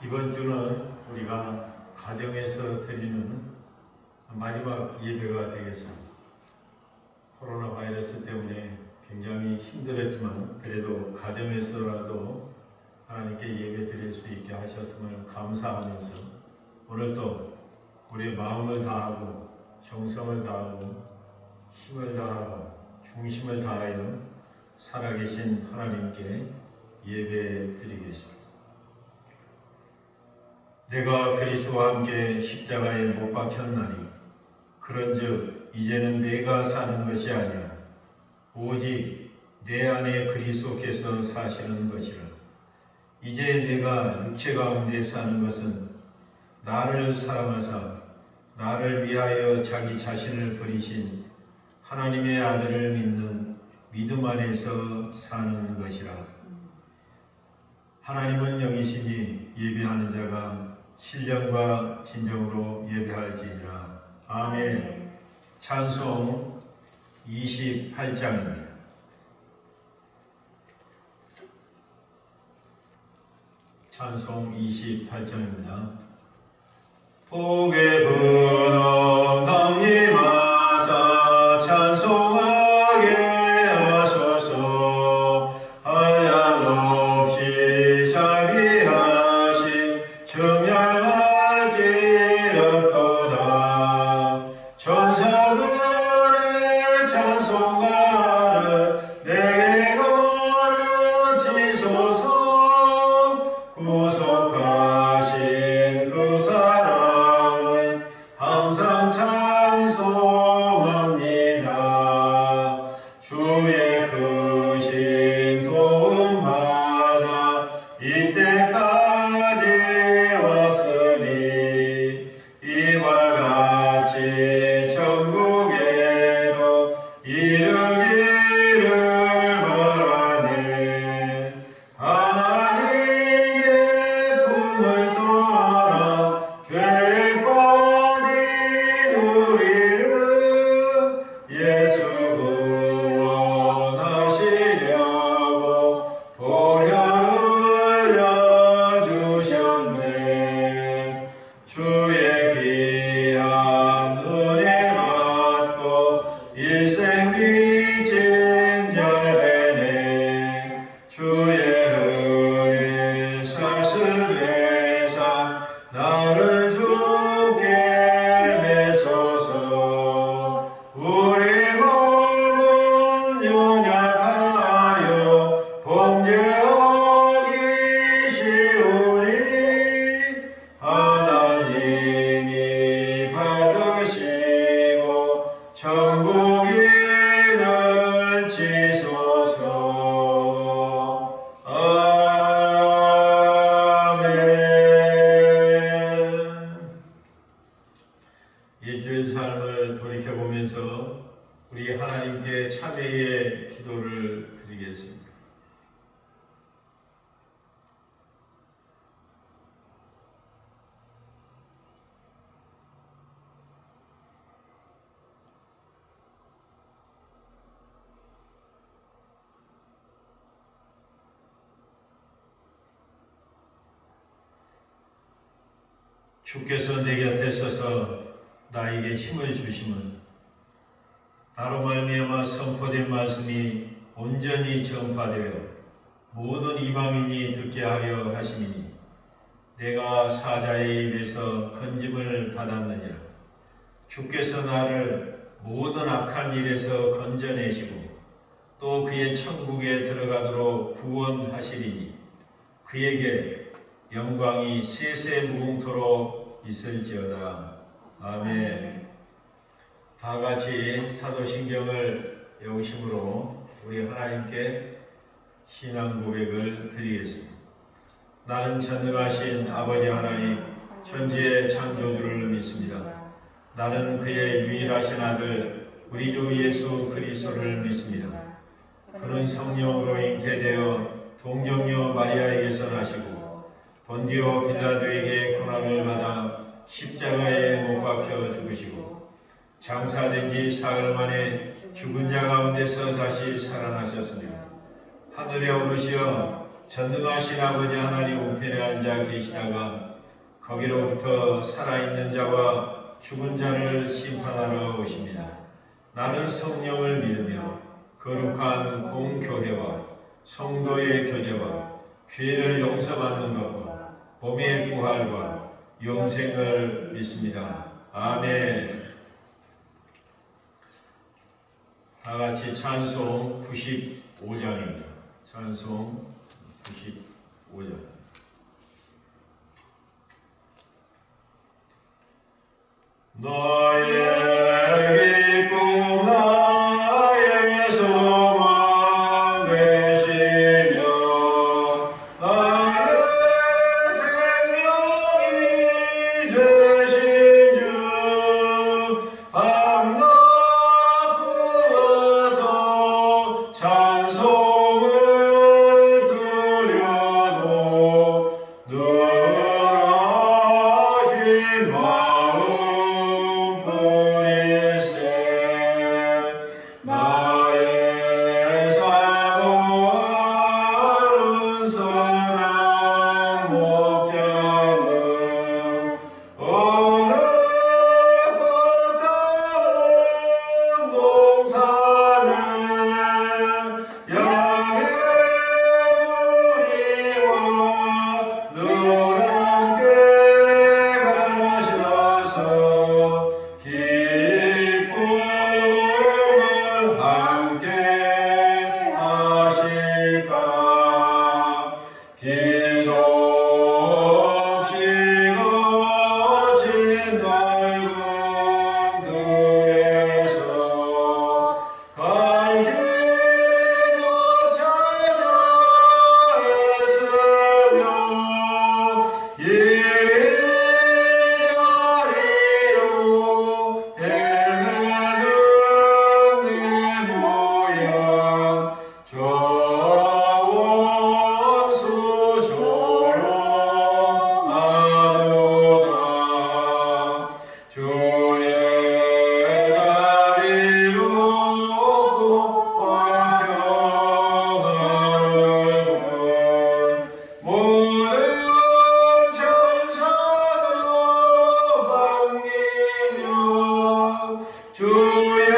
이번 주는 우리가 가정에서 드리는 마지막 예배가 되겠습니다. 코로나 바이러스 때문에 굉장히 힘들었지만 그래도 가정에서라도 하나님께 예배 드릴 수 있게 하셨음을 감사하면서 오늘도 우리의 마음을 다하고 정성을 다하고 힘을 다하고 중심을 다하여 살아계신 하나님께 예배 드리겠습니다. 내가 그리스도와 함께 십자가에 못 박혔나니 그런즉 이제는 내가 사는 것이 아니라 오직 내 안에 그리스도께서 사시는 것이라. 이제 내가 육체 가운데 사는 것은 나를 사랑하사 나를 위하여 자기 자신을 버리신 하나님의 아들을 믿는 믿음 안에서 사는 것이라. 하나님은 영이시니 예배하는 자가 신령과 진정으로 예배할지니라. 아멘. 찬송 28장입니다. 찬송 28장입니다. 복의 분홍 강림하사 찬송하게 하소서. 한량없이 자비하신 청량할 길 없도다. 천사들의 찬송가를 내게 거르치소서. 구속하신 그 사랑은 항상 찬송합니다. 주의 크신 도움 받아 이때까지 왔으니 이와 같이 천국에도 이르기를 바라네. 하나님의 품을 떠나 죄에 빠진 우리를 예수 구원하시려고 보혈을 흘려주셨네. 주의 귀한 은혜 받고 일생 빚진 자 되네. 주의 은혜 사슬 되사 나를 주께 매소서. 우리 몸은 연약하여 범죄하기 쉬우니 하나님이 받으시고 천국에 넣으시소서. 아멘. 일주일 삶을 돌이켜보면서 우리 하나님께 참회의 기도를 드리겠습니다. 주께서 내 곁에 서서 나에게 힘을 주심은 나로 말미암아 선포된 말씀이 온전히 전파되어 모든 이방인이 듣게 하려 하심이니 내가 사자의 입에서 건짐을 받았느니라. 주께서 나를 모든 악한 일에서 건져내시고 또 그의 천국에 들어가도록 구원하시리니 그에게 영광이 세세 무궁토록 있을지어다. 아멘. 다 같이 사도신경을 외우심으로 우리 하나님께 신앙 고백을 드리겠습니다. 나는 전능하신 아버지 하나님 천지의 창조주를 믿습니다. 나는 그의 유일하신 아들 우리 주 예수 그리스도를 믿습니다. 그는 성령으로 잉태되어 동정녀 마리아에게서 나시고 본디오 빌라도에게 고난을 받아 십자가에 못 박혀 죽으시고 장사된 지 사흘 만에 죽은 자 가운데서 다시 살아나셨으며 하늘에 오르시어 전능하신 아버지 하나님 우편에 앉아 계시다가 거기로부터 살아있는 자와 죽은 자를 심판하러 오십니다. 나는 성령을 믿으며 거룩한 공교회와 성도의 교제와 죄를 용서받는 것과 몸의 부활과 영생을 믿습니다. 아멘. 다 같이 찬송 95장입니다. 찬송 95장. 너의 기쁨 나의 소망 되시며 나의 생명이 되신 주 밤낮 부어서 찬송을 드려도 늘 하신 마음 나의 사모하는 사랑 목자는 어느 꽃다운 동산에 양의 무리와 늘 함께 가셔서 함께 하실까 기도 없이 거친 넓은 들에서 갈 길도 찾아 애쓰며 이리저리로 헤매는 내 모양 저 원수 조롱하도다 주의 자리로 복과 평안을 모든 천사도 반기며 주의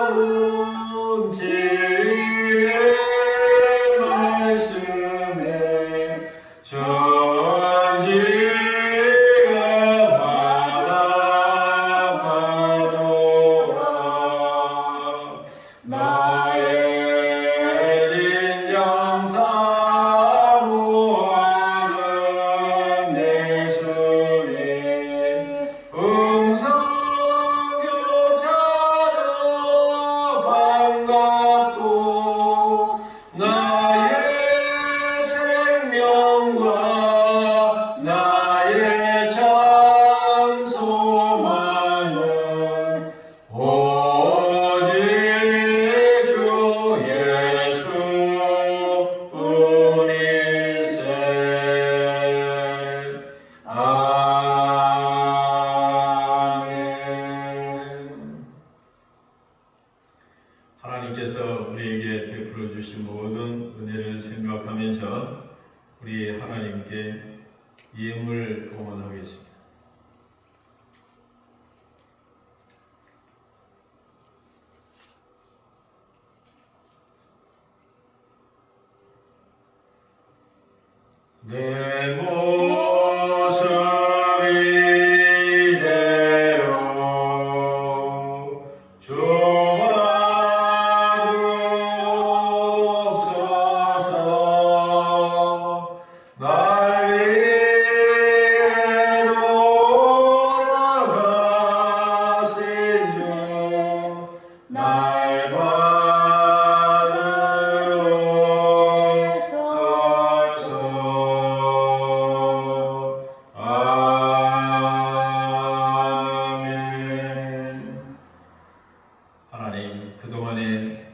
놀라운 지혜의 말씀에 전지가 바라보도다 나의 진정 사모하는 예수님 음성교차도 반갑고 나의 생명과 나의 참 소망은 오직 주 예수뿐이세. 아멘. 하나님께서 우리에게 베풀어 주신 모든 은혜를 생각하면서 우리 하나님께 예물 봉헌하겠습니다. 내 모습 이대로 주옵소서. 날 위해 돌아가신 주 날 받으옵소서. 아멘. 하나님, 그동안에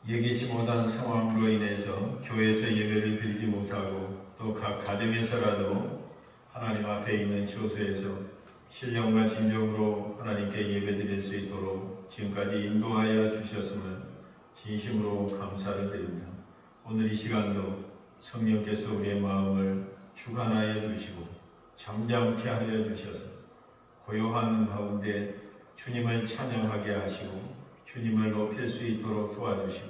예기치 못한 상황으로 인해서 교회에서 예배를 드리지 못하고 또 각 가정에서라도 하나님 앞에 있는 처소에서 신령과 진정으로 하나님께 예배드릴 수 있도록 지금까지 인도하여 주셨음을 진심으로 감사를 드립니다. 오늘 이 시간도 성령께서 우리의 마음을 주관하여 주시고 잠잠케 하여 주셔서 고요한 가운데 주님을 찬양하게 하시고 주님을 높일 수 있도록 도와주시고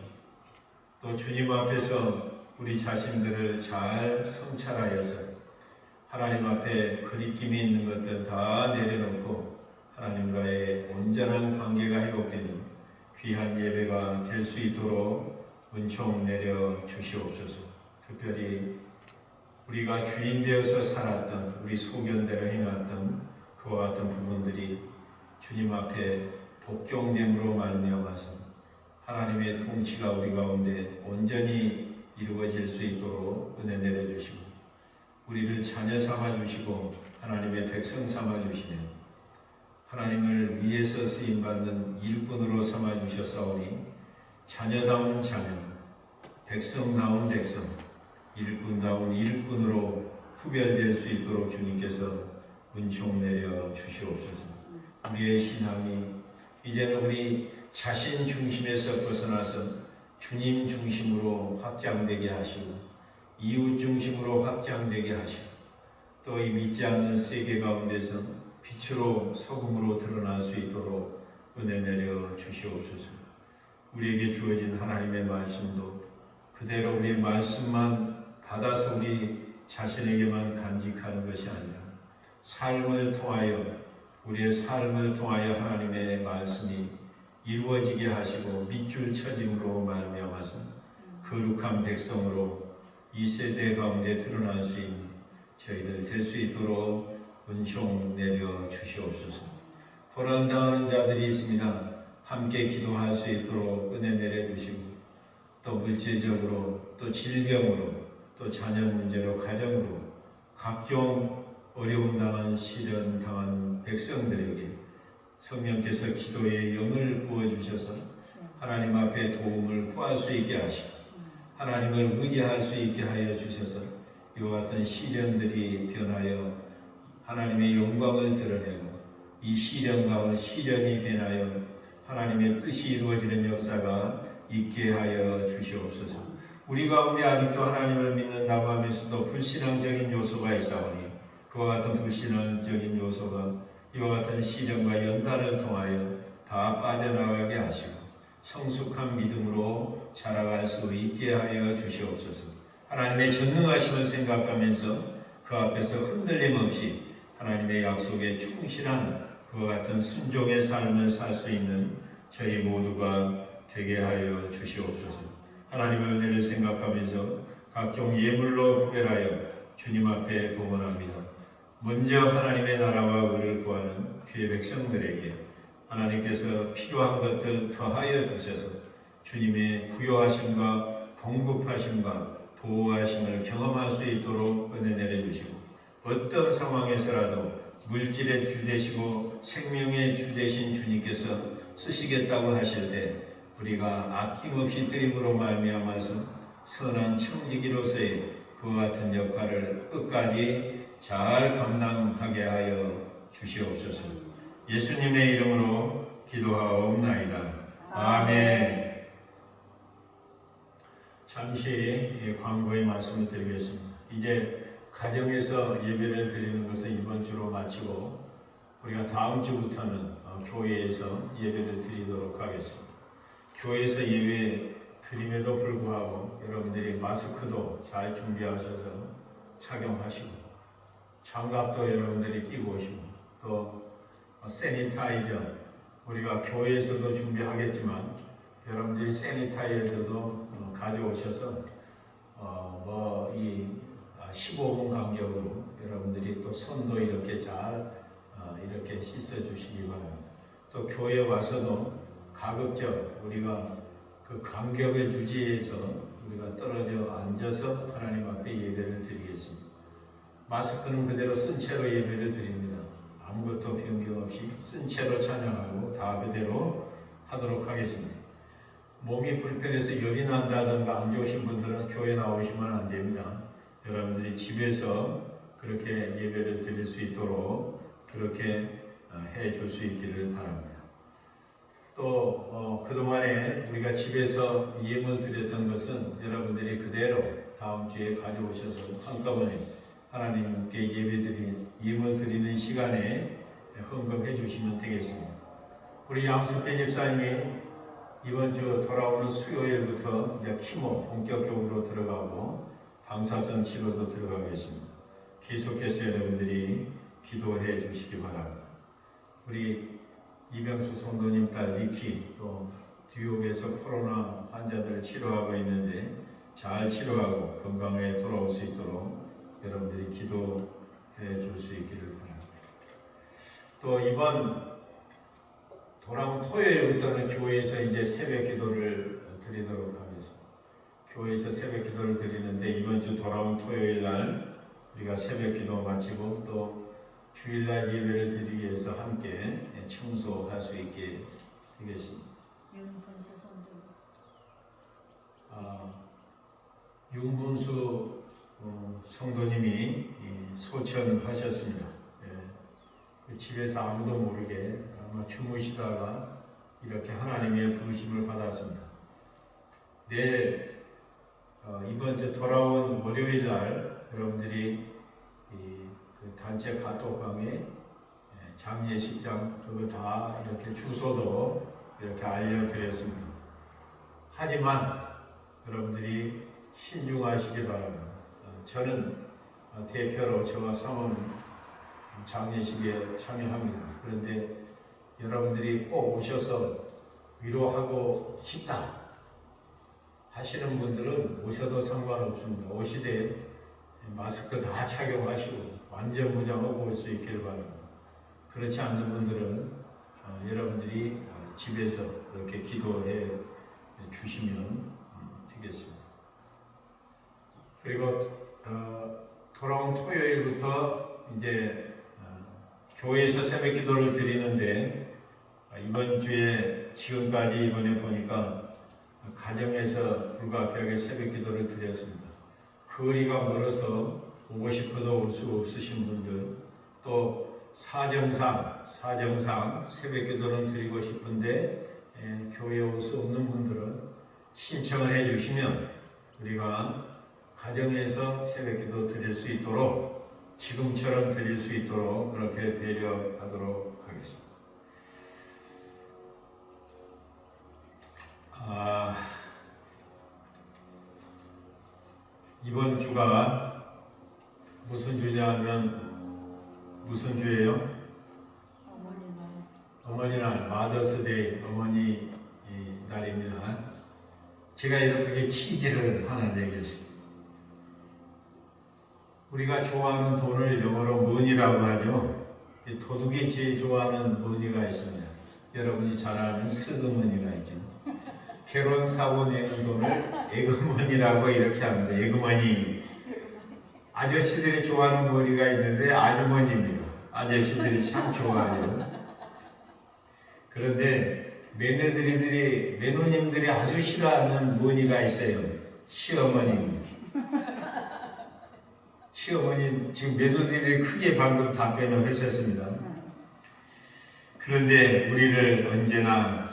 또 주님 앞에서 우리 자신들을 잘 성찰하여서 하나님 앞에 거리낌이 있는 것들 다 내려놓고 하나님과의 온전한 관계가 회복되는 귀한 예배가 될 수 있도록 은총 내려 주시옵소서. 특별히 우리가 주인 되어서 살았던 우리 소견대로 행했던 그와 같은 부분들이 주님 앞에 복종됨으로 말미암아서 하나님의 통치가 우리 가운데 온전히 이루어질 수 있도록 은혜 내려주시고 우리를 자녀 삼아주시고 하나님의 백성 삼아주시며 하나님을 위해서 쓰임받는 일꾼으로 삼아주셨사오니 자녀다운 자녀, 백성다운 백성, 일꾼다운 일꾼으로 구별될 수 있도록 주님께서 은총 내려 주시옵소서. 우리의 신앙이 이제는 우리 자신 중심에서 벗어나서 주님 중심으로 확장되게 하시고 이웃 중심으로 확장되게 하시고 또 이 믿지 않는 세계 가운데서 빛으로 소금으로 드러날 수 있도록 은혜 내려 주시옵소서. 우리에게 주어진 하나님의 말씀도 그대로 우리의 말씀만 받아서 우리 자신에게만 간직하는 것이 아니라 삶을 통하여 우리의 삶을 통하여 하나님의 말씀이 이루어지게 하시고 밑줄 쳐짐으로 말미암아서 거룩한 백성으로 이 세대 가운데 드러날 수 있는 저희들 될 수 있도록 은총 내려 주시옵소서. 고난당하는 자들이 있습니다. 함께 기도할 수 있도록 은혜 내려 주시고 또 물질적으로 또 질병으로 또 자녀 문제로 가정으로 각종 어려움 당한 시련 당한 백성들에게 성령께서 기도의 영을 부어주셔서 하나님 앞에 도움을 구할 수 있게 하시고 하나님을 의지할 수 있게 하여 주셔서 이와 같은 시련들이 변하여 하나님의 영광을 드러내고 이 시련 가운데 시련이 변하여 하나님의 뜻이 이루어지는 역사가 있게 하여 주시옵소서. 우리 가운데 아직도 하나님을 믿는다고 하면서도 불신앙적인 요소가 있사오니 그와 같은 불신앙적인 요소가 이와 같은 시련과 연단을 통하여 다 빠져나가게 하시고 성숙한 믿음으로 자라갈 수 있게 하여 주시옵소서. 하나님의 전능하심을 생각하면서 그 앞에서 흔들림 없이 하나님의 약속에 충실한 그와 같은 순종의 삶을 살 수 있는 저희 모두가 되게 하여 주시옵소서. 하나님의 은혜를 생각하면서 각종 예물로 구별하여 주님 앞에 봉헌합니다. 먼저 하나님의 나라와 의를 구하는 주의 백성들에게 하나님께서 필요한 것들 더하여 주셔서 주님의 부요하심과 공급하심과 보호하심을 경험할 수 있도록 은혜 내려주시고 어떤 상황에서라도 물질의 주 되시고 생명의 주 되신 주님께서 쓰시겠다고 하실 때 우리가 아낌없이 드림으로 말미암아서 선한 청지기로서의 그와 같은 역할을 끝까지 잘 감당하게 하여 주시옵소서. 예수님의 이름으로 기도하옵나이다. 아멘. 잠시 광고의 말씀을 드리겠습니다. 이제 가정에서 예배를 드리는 것을 이번 주로 마치고 우리가 다음 주부터는 교회에서 예배를 드리도록 하겠습니다. 교회에서 예배 드림에도 불구하고 여러분들이 마스크도 잘 준비하셔서 착용하시고 장갑도 여러분들이 끼고 오시고 또 세니타이저 우리가 교회에서도 준비하겠지만 여러분들이 세니타이저도 가져오셔서 이 15분 간격으로 여러분들이 또 손도 이렇게 잘 이렇게 씻어 주시기 바랍니다. 또 교회 와서도 가급적 우리가 그 간격을 유지해서 우리가 떨어져 앉아서 하나님 앞에 예배를 드리겠습니다. 마스크는 그대로 쓴 채로 예배를 드립니다. 아무것도 변경 없이 쓴 채로 찬양하고 다 그대로 하도록 하겠습니다. 몸이 불편해서 열이 난다든가 안 좋으신 분들은 교회 나오시면 안 됩니다. 여러분들이 집에서 그렇게 예배를 드릴 수 있도록 그렇게 해 줄 수 있기를 바랍니다. 또 그동안에 우리가 집에서 예물 드렸던 것은 여러분들이 그대로 다음 주에 가져오셔서 한꺼번에 하나님께 예물 드리는 시간에 헌금해 주시면 되겠습니다. 우리 양숙배 집사님이 이번 주 돌아오는 수요일부터 이제 키모 본격적으로 들어가고 방사선 치료도 들어가겠습니다. 계속해서 여러분들이 기도해 주시기 바랍니다. 우리 이병수 성도님 딸 리키 또 뉴욕에서 코로나 환자들을 치료하고 있는데 잘 치료하고 건강에 돌아올 수 있도록 여러분들이 기도해 줄 수 있기를 바랍니다. 또 이번 돌아온 토요일부터는 교회에서 이제 새벽 기도를 드리도록 하겠습니다. 교회에서 새벽 기도를 드리는데 이번 주 돌아온 토요일 날 우리가 새벽 기도 마치고 또 주일날 예배를 드리기 위해서 함께 청소할 수 있게 되겠습니다. 윤분수 성도님이 소천하셨습니다. 그 집에서 아무도 모르게 아마 주무시다가 이렇게 하나님의 부르심을 받았습니다. 내일 이번 주 돌아온 월요일 날 여러분들이 그 단체 카톡방에 장례식장 그거 다 이렇게 주소도 이렇게 알려드렸습니다. 하지만 여러분들이 신중하시기 바랍니다. 저는 대표로 저와 사모는 장례식에 참여합니다. 그런데 여러분들이 꼭 오셔서 위로하고 싶다 하시는 분들은 오셔도 상관없습니다. 오시되 마스크 다 착용하시고 완전 무장하고 올 수 있기를 바랍니다. 그렇지 않는 분들은 여러분들이 집에서 그렇게 기도해 주시면 되겠습니다. 그리고 돌아온 토요일부터 이제 교회에서 새벽 기도를 드리는데 이번 주에 지금까지 이번에 보니까 가정에서 불가피하게 새벽 기도를 드렸습니다. 거리가 멀어서 오고 싶어도 올 수 없으신 분들 또 사정상 새벽 기도는 드리고 싶은데 교회에 올 수 없는 분들은 신청을 해 주시면 우리가 가정에서 새벽 기도 드릴 수 있도록 지금처럼 드릴 수 있도록 그렇게 배려하도록 하겠습니다. 이번 주가 무슨 주냐면 무슨 주예요? 어머니날, 마더스데이, 어머니 날입니다. 제가 이렇게 퀴즈를 하나 내겠습니다. 우리가 좋아하는 돈을 영어로 money라고 하죠. 도둑이 제일 좋아하는 money가 있습니다. 여러분이 잘 아는 슬그머니가 있죠. 결혼 사고 내는 돈을 에그머니라고 이렇게 합니다. 에그머니. 아저씨들이 좋아하는 머니가 있는데 아주머니입니다. 아저씨들이 참 좋아해요. 그런데 매너님들이 아주 싫어하는 머니가 있어요. 시어머니입니다. 시어머니 지금 매너들이 크게 방금 답변을 하셨습니다. 그런데 우리를 언제나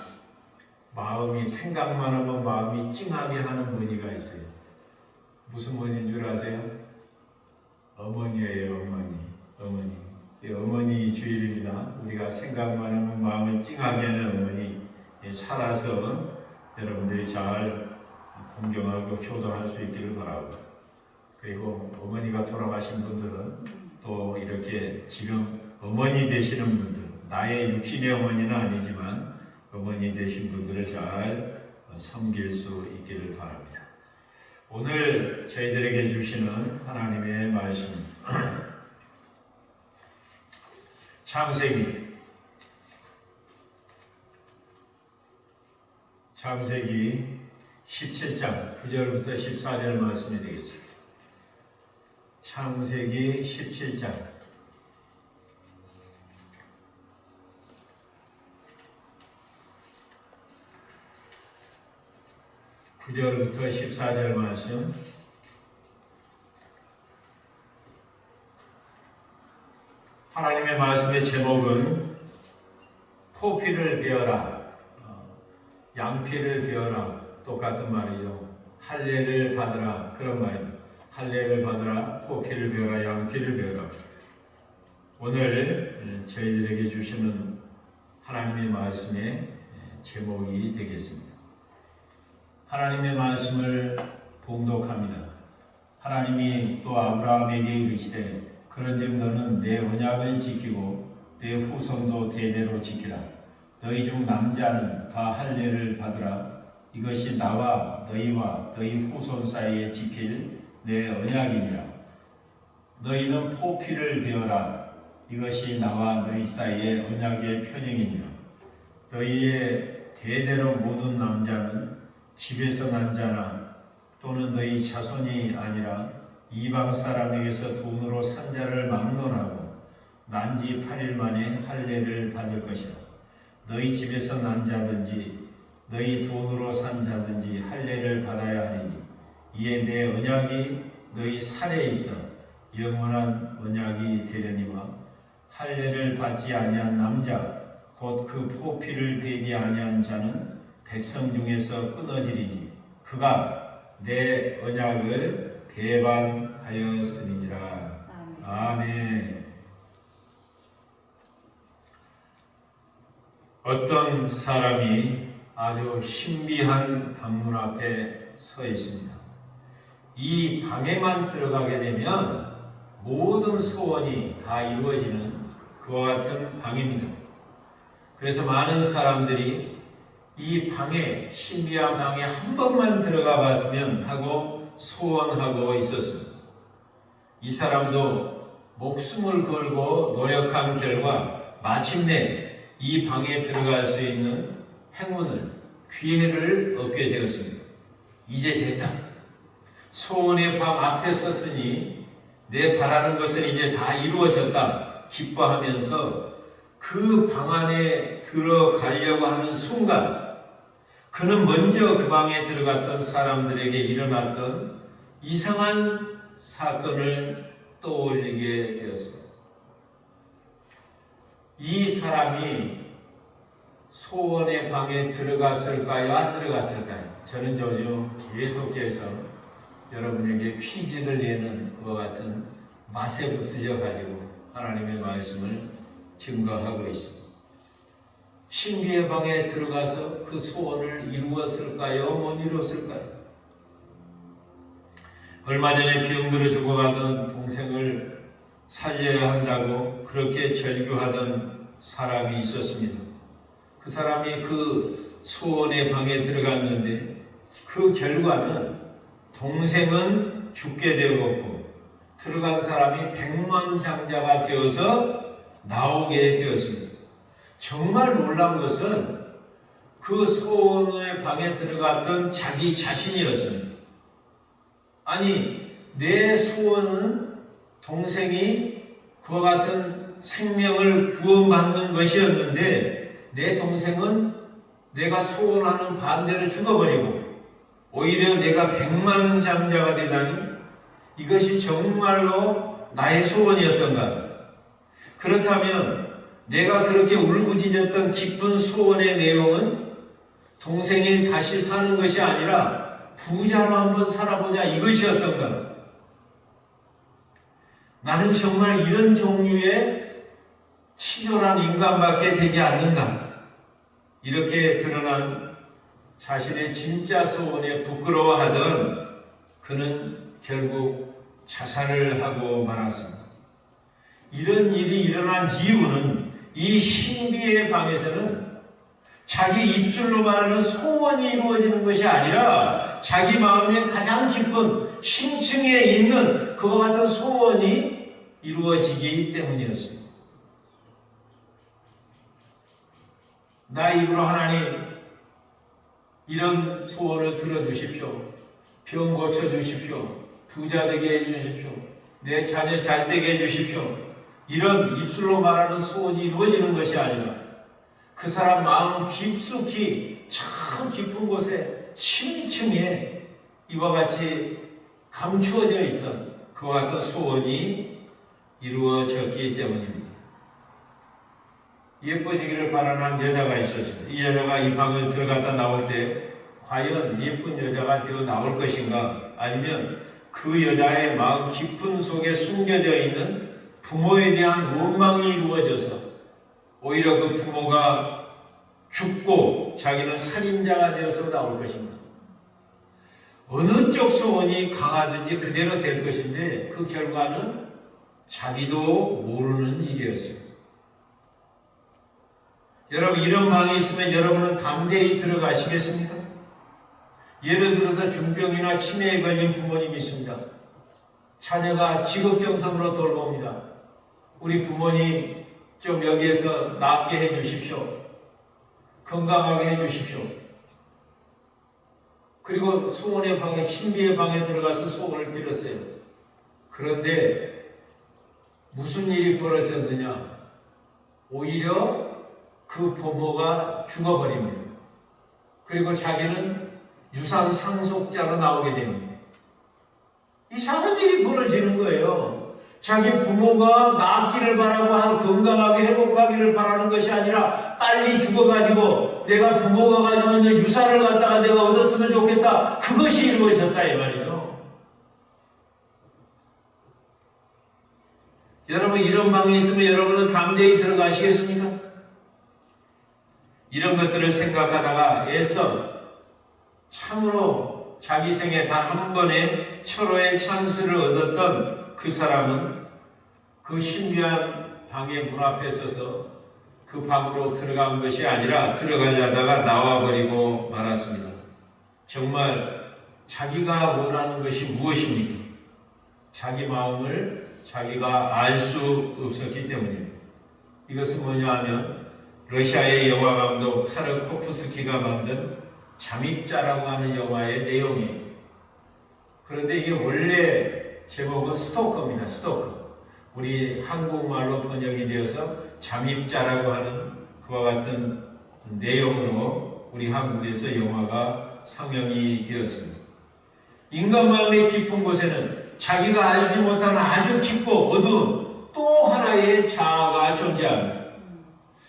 마음이 생각만 하면 마음이 찡하게 하는 머니가 있어요. 무슨 머니인 줄 아세요? 어머니예요. 어머니. 어머니 주일입니다. 우리가 생각만 하면 마음을 찡하게 하는 어머니 살아서 여러분들이 잘 공경하고 효도할 수 있기를 바랍니다. 그리고 어머니가 돌아가신 분들은 또 이렇게 지금 어머니 되시는 분들, 나의 육신의 어머니는 아니지만 어머니 되신 분들을 잘 섬길 수 있기를 바랍니다. 오늘 저희들에게 주시는 하나님의 말씀 창세기 17장 9절부터 14절 말씀이 되겠습니다. 창세기 17장 9절부터 14절 말씀. 하나님의 말씀의 제목은 포피를 베어라. 양피를 베어라. 똑같은 말이죠. 할례를 받으라. 그런 말입니다. 할례를 받으라. 포피를 베어라. 양피를 베어라. 오늘 저희들에게 주시는 하나님의 말씀의 제목이 되겠습니다. 하나님의 말씀을 봉독합니다. 하나님이 또 아브라함에게 이르시되 그런즉 너는 내 언약을 지키고 내 후손도 대대로 지키라. 너희 중 남자는 다 할례를 받으라. 이것이 나와 너희와 너희 후손 사이에 지킬 내 언약이니라. 너희는 포피를 베어라. 이것이 나와 너희 사이의 언약의 표징이니라. 너희의 대대로 모든 남자는 집에서 난 자나 또는 너희 자손이 아니라 이방 사람에게서 돈으로 산 자를 막론하고 난 지 8일 만에 할례를 받을 것이라. 너희 집에서 난 자든지 너희 돈으로 산 자든지 할례를 받아야 하리니 이에 내 언약이 너희 살에 있어 영원한 언약이 되려니와 할례를 받지 아니한 남자 곧 그 포피를 베지 아니한 자는 백성 중에서 끊어지리니 그가 내 언약을 배반하였으니라. 아멘. 어떤 사람이 아주 신비한 방문 앞에 서 있습니다. 이 방에만 들어가게 되면 모든 소원이 다 이루어지는 그와 같은 방입니다. 그래서 많은 사람들이 이 방에, 신비한 방에 한 번만 들어가 봤으면 하고 소원하고 있었습니다. 이 사람도 목숨을 걸고 노력한 결과 마침내 이 방에 들어갈 수 있는 행운을, 기회를 얻게 되었습니다. 이제 됐다. 소원의 방 앞에 섰으니 내 바라는 것은 이제 다 이루어졌다. 기뻐하면서 그 방 안에 들어가려고 하는 순간 그는 먼저 그 방에 들어갔던 사람들에게 일어났던 이상한 사건을 떠올리게 되었습니다. 이 사람이 소원의 방에 들어갔을까요? 안 들어갔을까요? 저는 요즘 계속해서 여러분에게 퀴즈를 내는 그와 같은 맛에 붙여가지고 하나님의 말씀을 증거하고 있습니다. 신비의 방에 들어가서 그 소원을 이루었을까요? 못 이루었을까요? 얼마 전에 병들어 죽어가던 동생을 살려야 한다고 그렇게 절규하던 사람이 있었습니다. 그 사람이 그 소원의 방에 들어갔는데 그 결과는 동생은 죽게 되었고 들어간 사람이 백만장자가 되어서 나오게 되었습니다. 정말 놀라운 것은 그 소원의 방에 들어갔던 자기 자신이었습니다. 아니, 내 소원은 동생이 그와 같은 생명을 구원받는 것이었는데 내 동생은 내가 소원하는 반대로 죽어버리고 오히려 내가 백만장자가 되다니 이것이 정말로 나의 소원이었던가? 그렇다면 내가 그렇게 울부짖었던 기쁜 소원의 내용은 동생이 다시 사는 것이 아니라 부자로 한번 살아보자 이것이었던가? 나는 정말 이런 종류의 치졸한 인간밖에 되지 않는가? 이렇게 드러난 자신의 진짜 소원에 부끄러워하던 그는 결국 자살을 하고 말았습니다. 이런 일이 일어난 이유는 이 신비의 방에서는 자기 입술로 말하는 소원이 이루어지는 것이 아니라 자기 마음에 가장 깊은 심층에 있는 그와 같은 소원이 이루어지기 때문이었습니다. 나 입으로 하나님 이런 소원을 들어주십시오. 병 고쳐주십시오. 부자 되게 해주십시오. 내 자녀 잘 되게 해주십시오. 이런 입술로 말하는 소원이 이루어지는 것이 아니라 그 사람 마음 깊숙이 참 깊은 곳에 심층에 이와 같이 감추어져 있던 그와 같은 소원이 이루어졌기 때문입니다. 예뻐지기를 바라는 여자가 있었습니다. 이 여자가 이 방을 들어갔다 나올 때 과연 예쁜 여자가 되어 나올 것인가, 아니면 그 여자의 마음 깊은 속에 숨겨져 있는 부모에 대한 원망이 이루어져서 오히려 그 부모가 죽고 자기는 살인자가 되어서 나올 것인가. 어느 쪽 소원이 강하든지 그대로 될 것인데 그 결과는 자기도 모르는 일이었습니다. 여러분, 이런 방이 있으면 여러분은 담대히 들어가시겠습니까? 예를 들어서 중병이나 치매에 걸린 부모님이 있습니다. 자녀가 지극정성으로 돌봅니다. 우리 부모님 좀 여기에서 낫게 해주십시오. 건강하게 해주십시오. 그리고 소원의 방에, 신비의 방에 들어가서 소원을 빌었어요. 그런데 무슨 일이 벌어졌느냐? 오히려 그 부모가 죽어버립니다. 그리고 자기는 유산 상속자로 나오게 됩니다. 이상한 일이 벌어지는 거예요. 자기 부모가 낫기를 바라고 건강하게 회복하기를 바라는 것이 아니라 빨리 죽어가지고 내가 부모가 가지고 있는 유산을 갖다가 내가 얻었으면 좋겠다. 그것이 이루어졌다 이 말이죠. 여러분, 이런 방에 있으면 여러분은 담대히 들어가시겠습니까? 이런 것들을 생각하다가 애써 참으로 자기 생에 단 한 번의 철호의 찬스를 얻었던 그 사람은 그 신비한 방의 문 앞에 서서 그 방으로 들어간 것이 아니라 들어가려다가 나와버리고 말았습니다. 정말 자기가 원하는 것이 무엇입니까? 자기 마음을 자기가 알 수 없었기 때문입니다. 이것은 뭐냐 하면 러시아의 영화 감독 타르코프스키가 만든 잠입자라고 하는 영화의 내용이에요. 그런데 이게 원래 제목은 스토커입니다. 스토커. 우리 한국말로 번역이 되어서 잠입자라고 하는 그와 같은 내용으로 우리 한국에서 영화가 상영이 되었습니다. 인간 마음의 깊은 곳에는 자기가 알지 못하는 아주 깊고 어두운 또 하나의 자아가 존재합니다.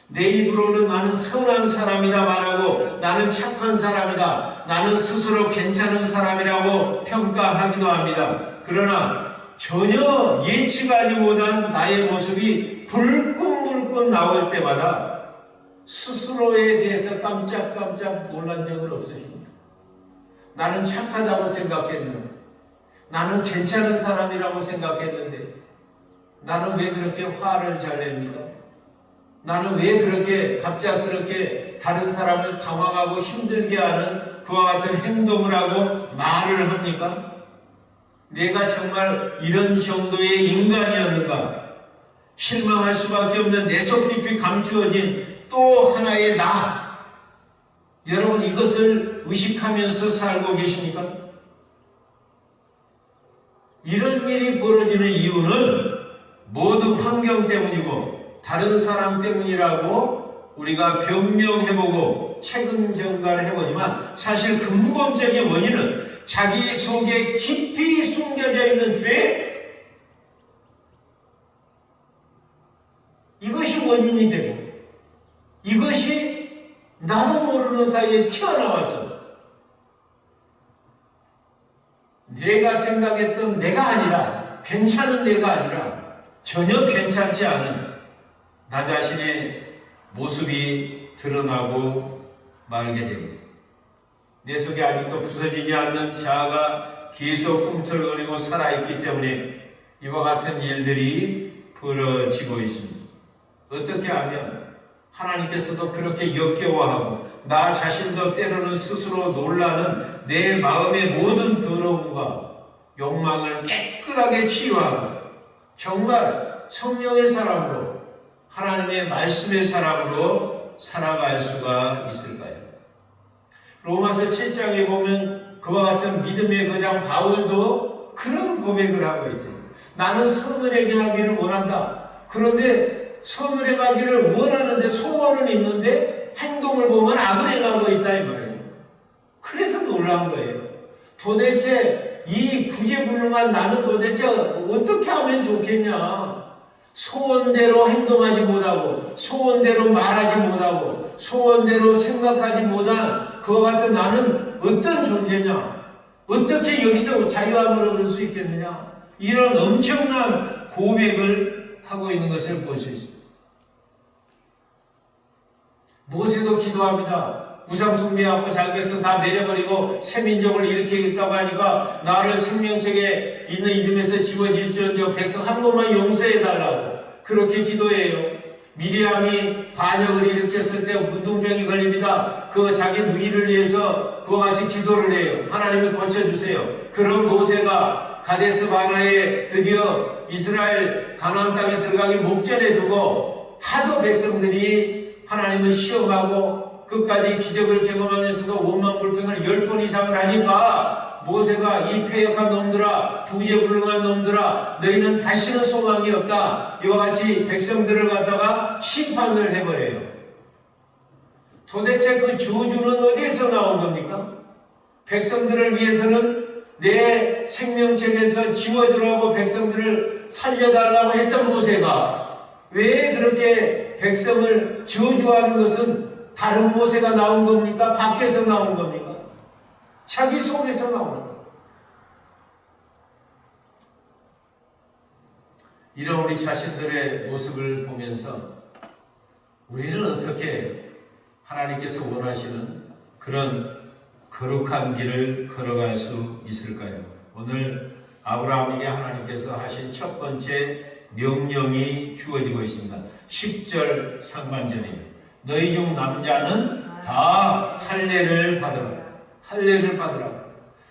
내 입으로는 나는 선한 사람이다 말하고 나는 착한 사람이다, 나는 스스로 괜찮은 사람이라고 평가하기도 합니다. 그러나 전혀 예측하지 못한 나의 모습이 불끈불끈 나올 때마다 스스로에 대해서 깜짝깜짝 놀란 적은 없으십니까? 나는 착하다고 생각했는데, 나는 괜찮은 사람이라고 생각했는데 나는 왜 그렇게 화를 잘 냅니까? 나는 왜 그렇게 갑작스럽게 다른 사람을 당황하고 힘들게 하는 그와 같은 행동을 하고 말을 합니까? 내가 정말 이런 정도의 인간이었는가? 실망할 수밖에 없는 내 속 깊이 감추어진 또 하나의 나. 여러분, 이것을 의식하면서 살고 계십니까? 이런 일이 벌어지는 이유는 모두 환경 때문이고 다른 사람 때문이라고 우리가 변명해보고 책임 전가를 해보지만 사실 근본적인 원인은 자기 속에 깊이 숨겨져 있는 죄, 이것이 원인이 되고 이것이 나도 모르는 사이에 튀어나와서 내가 생각했던 내가 아니라, 괜찮은 내가 아니라 전혀 괜찮지 않은 나 자신의 모습이 드러나고 말게 됩니다. 내 속에 아직도 부서지지 않는 자아가 계속 꿈틀거리고 살아있기 때문에 이와 같은 일들이 벌어지고 있습니다. 어떻게 하면 하나님께서도 그렇게 역겨워하고 나 자신도 때로는 스스로 놀라는 내 마음의 모든 더러움과 욕망을 깨끗하게 치유하고 정말 성령의 사람으로, 하나님의 말씀의 사람으로 살아갈 수가 있을까요? 로마서 7장에 보면 그와 같은 믿음의 거장 바울도 그런 고백을 하고 있어요. 나는 선을 행하기를 원한다. 그런데 선을 행하기를 원하는데 소원은 있는데 행동을 보면 악을 행하고 있다 이 말이에요. 그래서 놀란 거예요. 도대체 이 구제불능한 나는 도대체 어떻게 하면 좋겠냐? 소원대로 행동하지 못하고 소원대로 말하지 못하고 소원대로 생각하지 못한 그와 같은 나는 어떤 존재냐? 어떻게 여기서 자유함을 얻을 수 있겠느냐? 이런 엄청난 고백을 하고 있는 것을 볼 수 있습니다. 모세도 기도합니다. 우상 숭배하고 자기 백성 다 내려버리고 새 민족을 일으키겠다고 하니까 나를 생명책에 있는 이름에서 지워질지언정 백성 한 번만 용서해달라고 그렇게 기도해요. 미리암이 반역을 일으켰을 때 문둥병이 걸립니다. 그 자기 누이를 위해서 그와 같이 기도를 해요. 하나님이 고쳐주세요. 그런 모세가 가데스 바네아에 드디어 이스라엘 가나안 땅에 들어가기 목전에 두고 하도 백성들이 하나님을 시험하고 끝까지 기적을 경험하면서도 원망불평을 10번 이상을 하니까 모세가 이 패역한 놈들아, 구제불능한 놈들아, 너희는 다시는 소망이 없다. 이와 같이 백성들을 갖다가 심판을 해버려요. 도대체 그 저주는 어디에서 나온 겁니까? 백성들을 위해서는 내 생명책에서 지워주라고 백성들을 살려달라고 했던 모세가 왜 그렇게 백성을 저주하는 것은 다른 모세가 나온 겁니까? 밖에서 나온 겁니까? 자기 속에서 나오는 거예요. 이런 우리 자신들의 모습을 보면서 우리는 어떻게 하나님께서 원하시는 그런 거룩한 길을 걸어갈 수 있을까요? 오늘 아브라함에게 하나님께서 하신 첫 번째 명령이 주어지고 있습니다. 10절 상반절이에요. 너희 중 남자는 다 할례를 받으라. 할례를 받으라.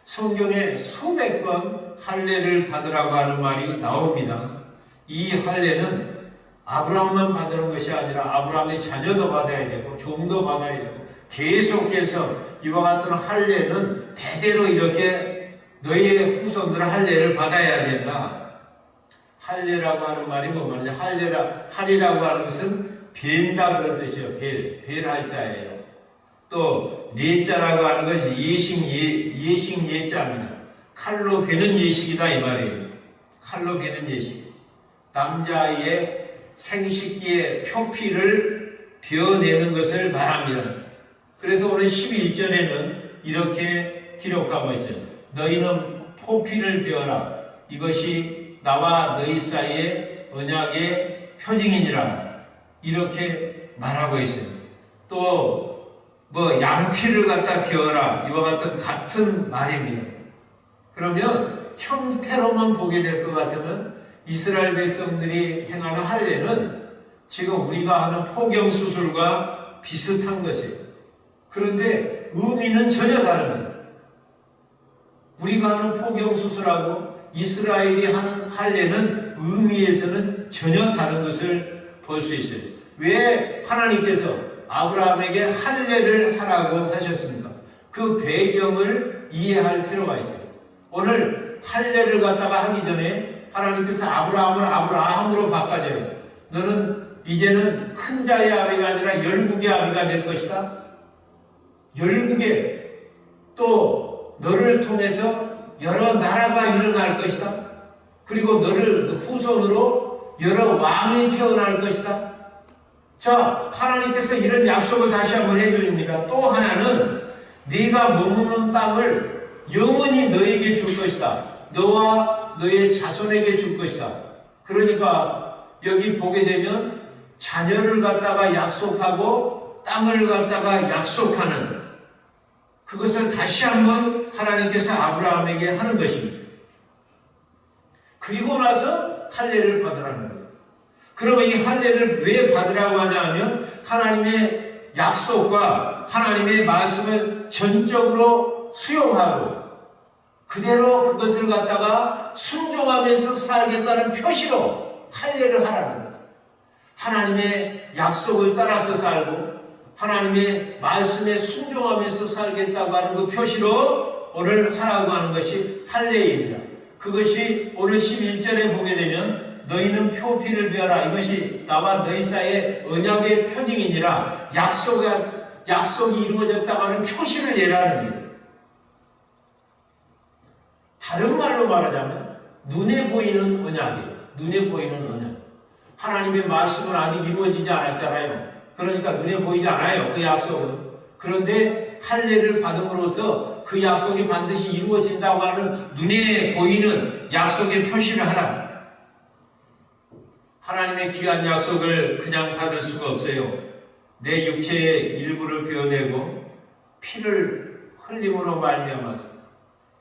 성경에 수백 번 할례를 받으라고 하는 말이 나옵니다. 이 할례는 아브라함만 받는 것이 아니라 아브라함의 자녀도 받아야 되고 종도 받아야 되고 계속해서 이와 같은 할례는 대대로 이렇게 너희의 후손들은 할례를 받아야 된다. 할례라고 하는 말이 뭐 말이냐? 할이라고 하는 것은 벤다 그런 뜻이에요. 벨할 자예요. 또 예자라고 하는 것이 예식 예자입니다. 칼로 베는 예식이다 이 말이에요. 칼로 베는 예식. 남자의 생식기의 표피를 베어내는 것을 말합니다. 그래서 오늘 11절에는 이렇게 기록하고 있어요. 너희는 포피를 베어라. 이것이 나와 너희 사이의 언약의 표징이니라. 이렇게 말하고 있어요. 또 양피를 갖다 베어라. 이와 같은 말입니다. 그러면 형태로만 보게 될 것 같으면 이스라엘 백성들이 행하는 할례는 지금 우리가 하는 포경수술과 비슷한 것이에요. 그런데 의미는 전혀 다릅니다. 우리가 하는 포경수술하고 이스라엘이 하는 할례는 의미에서는 전혀 다른 것을 볼 수 있어요. 왜 하나님께서 아브라함에게 할례를 하라고 하셨습니까? 그 배경을 이해할 필요가 있어요. 오늘 할례를 갖다가 하기 전에 하나님께서 아브라함을 아브라함으로 바꿔줘요. 너는 이제는 큰 자의 아비가 아니라 열국의 아비가 될 것이다. 열국의 또 너를 통해서 여러 나라가 일어날 것이다. 그리고 너를 후손으로 여러 왕이 태어날 것이다. 자, 하나님께서 이런 약속을 다시 한번 해줍니다. 또 하나는 네가 머무는 땅을 영원히 너에게 줄 것이다. 너와 너의 자손에게 줄 것이다. 그러니까 여기 보게 되면 자녀를 갖다가 약속하고 땅을 갖다가 약속하는 그것을 다시 한번 하나님께서 아브라함에게 하는 것입니다. 그리고 나서 할례를 받으라는 거예요. 그러면 이 할례를 왜 받으라고 하냐 하면 하나님의 약속과 하나님의 말씀을 전적으로 수용하고 그대로 그것을 갖다가 순종하면서 살겠다는 표시로 할례를 하라는 거예요. 하나님의 약속을 따라서 살고 하나님의 말씀에 순종하면서 살겠다고 하는 그 표시로 오늘 하라고 하는 것이 할례입니다. 그것이 오늘 11절에 보게 되면 너희는 표피를 베어라. 이것이 나와 너희 사이의 언약의 표징이니라. 약속이 이루어졌다고 하는 표시를 내라는 거예요. 다른 말로 말하자면 눈에 보이는 언약이에요. 눈에 보이는 언약. 하나님의 말씀은 아직 이루어지지 않았잖아요. 그러니까 눈에 보이지 않아요, 그 약속은. 그런데 할례를 받음으로써 그 약속이 반드시 이루어진다고 하는 눈에 보이는 약속의 표시를 하라. 하나님의 귀한 약속을 그냥 받을 수가 없어요. 내 육체의 일부를 베어내고 피를 흘림으로 말미암아서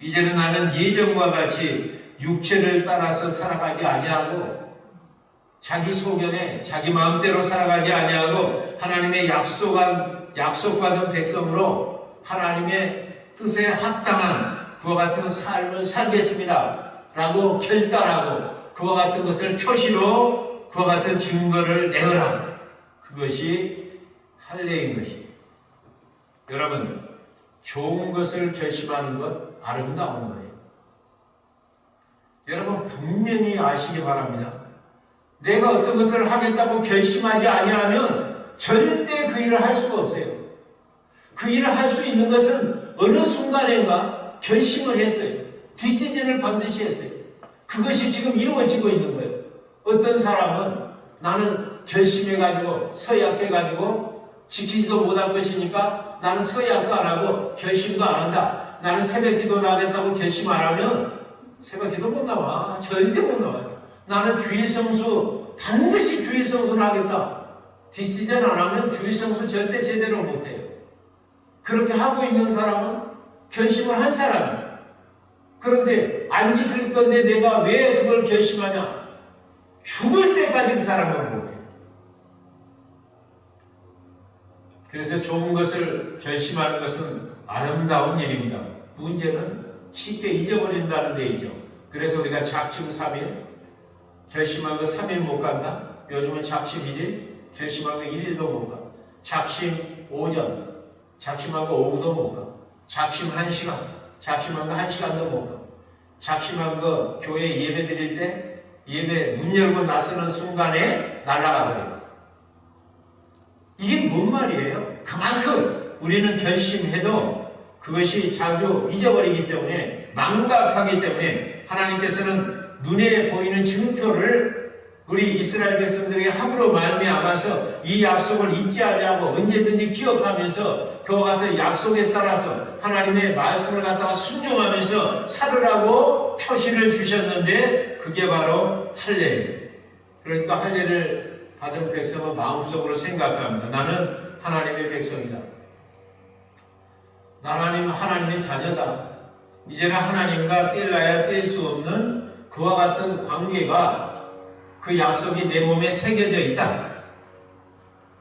이제는 나는 예전과 같이 육체를 따라서 살아가지 아니하고 자기 소견에 자기 마음대로 살아가지 아니하고 하나님의 약속받은 백성으로 하나님의 뜻에 합당한 그와 같은 삶을 살겠습니다 라고 결단하고 그와 같은 것을 표시로 그와 같은 증거를 내어라. 그것이 할례인 것입니다. 여러분, 좋은 것을 결심하는 것 아름다운 거예요. 여러분 분명히 아시기 바랍니다. 내가 어떤 것을 하겠다고 결심하지 아니하면 절대 그 일을 할 수가 없어요. 그 일을 할 수 있는 것은 어느 순간인가 결심을 했어요. 디시전을 반드시 했어요. 그것이 지금 이루어지고 있는 거예요. 어떤 사람은 나는 결심해가지고 서약해가지고 지키지도 못할 것이니까 나는 서약도 안 하고 결심도 안 한다. 나는 새벽기도 나겠다고 결심 안 하면 새벽기도 못 나와. 절대 못 나와요. 나는 주일 성수 반드시 주일 성수를 하겠다. 디시전 안 하면 주일 성수 절대 제대로 못해요. 그렇게 하고 있는 사람은 결심을 한 사람이에요. 그런데 안 지킬 건데 내가 왜 그걸 결심하냐? 죽을 때까지 그 사람은 못해요. 그래서 좋은 것을 결심하는 것은 아름다운 일입니다. 문제는 쉽게 잊어버린다는 데이죠. 그래서 우리가 작심 3일, 결심한 거 3일 못 간다. 요즘은 작심 1일, 결심한 거 1일도 못 가. 작심 오전, 작심한 거 오후도 못 가. 작심 1시간, 작심한 거 1시간도 못 가. 작심한 거 교회 예배 드릴 때 예배 문 열고 나서는 순간에 날아가 버려요. 이게 뭔 말이에요? 그만큼 우리는 결심해도 그것이 자주 잊어버리기 때문에 망각하기 때문에 하나님께서는 눈에 보이는 증표를 우리 이스라엘 백성들에게 함으로 말미암아서 이 약속을 잊지 아니하고 언제든지 기억하면서 그와 같은 약속에 따라서 하나님의 말씀을 갖다가 순종하면서 살으라고 표시를 주셨는데 그게 바로 할례예요. 그러니까 할례를 받은 백성은 마음속으로 생각합니다. 나는 하나님의 백성이다. 나는 하나님의 자녀다. 이제는 하나님과 뗄래야 뗄 수 없는 그와 같은 관계가 그 약속이 내 몸에 새겨져 있다.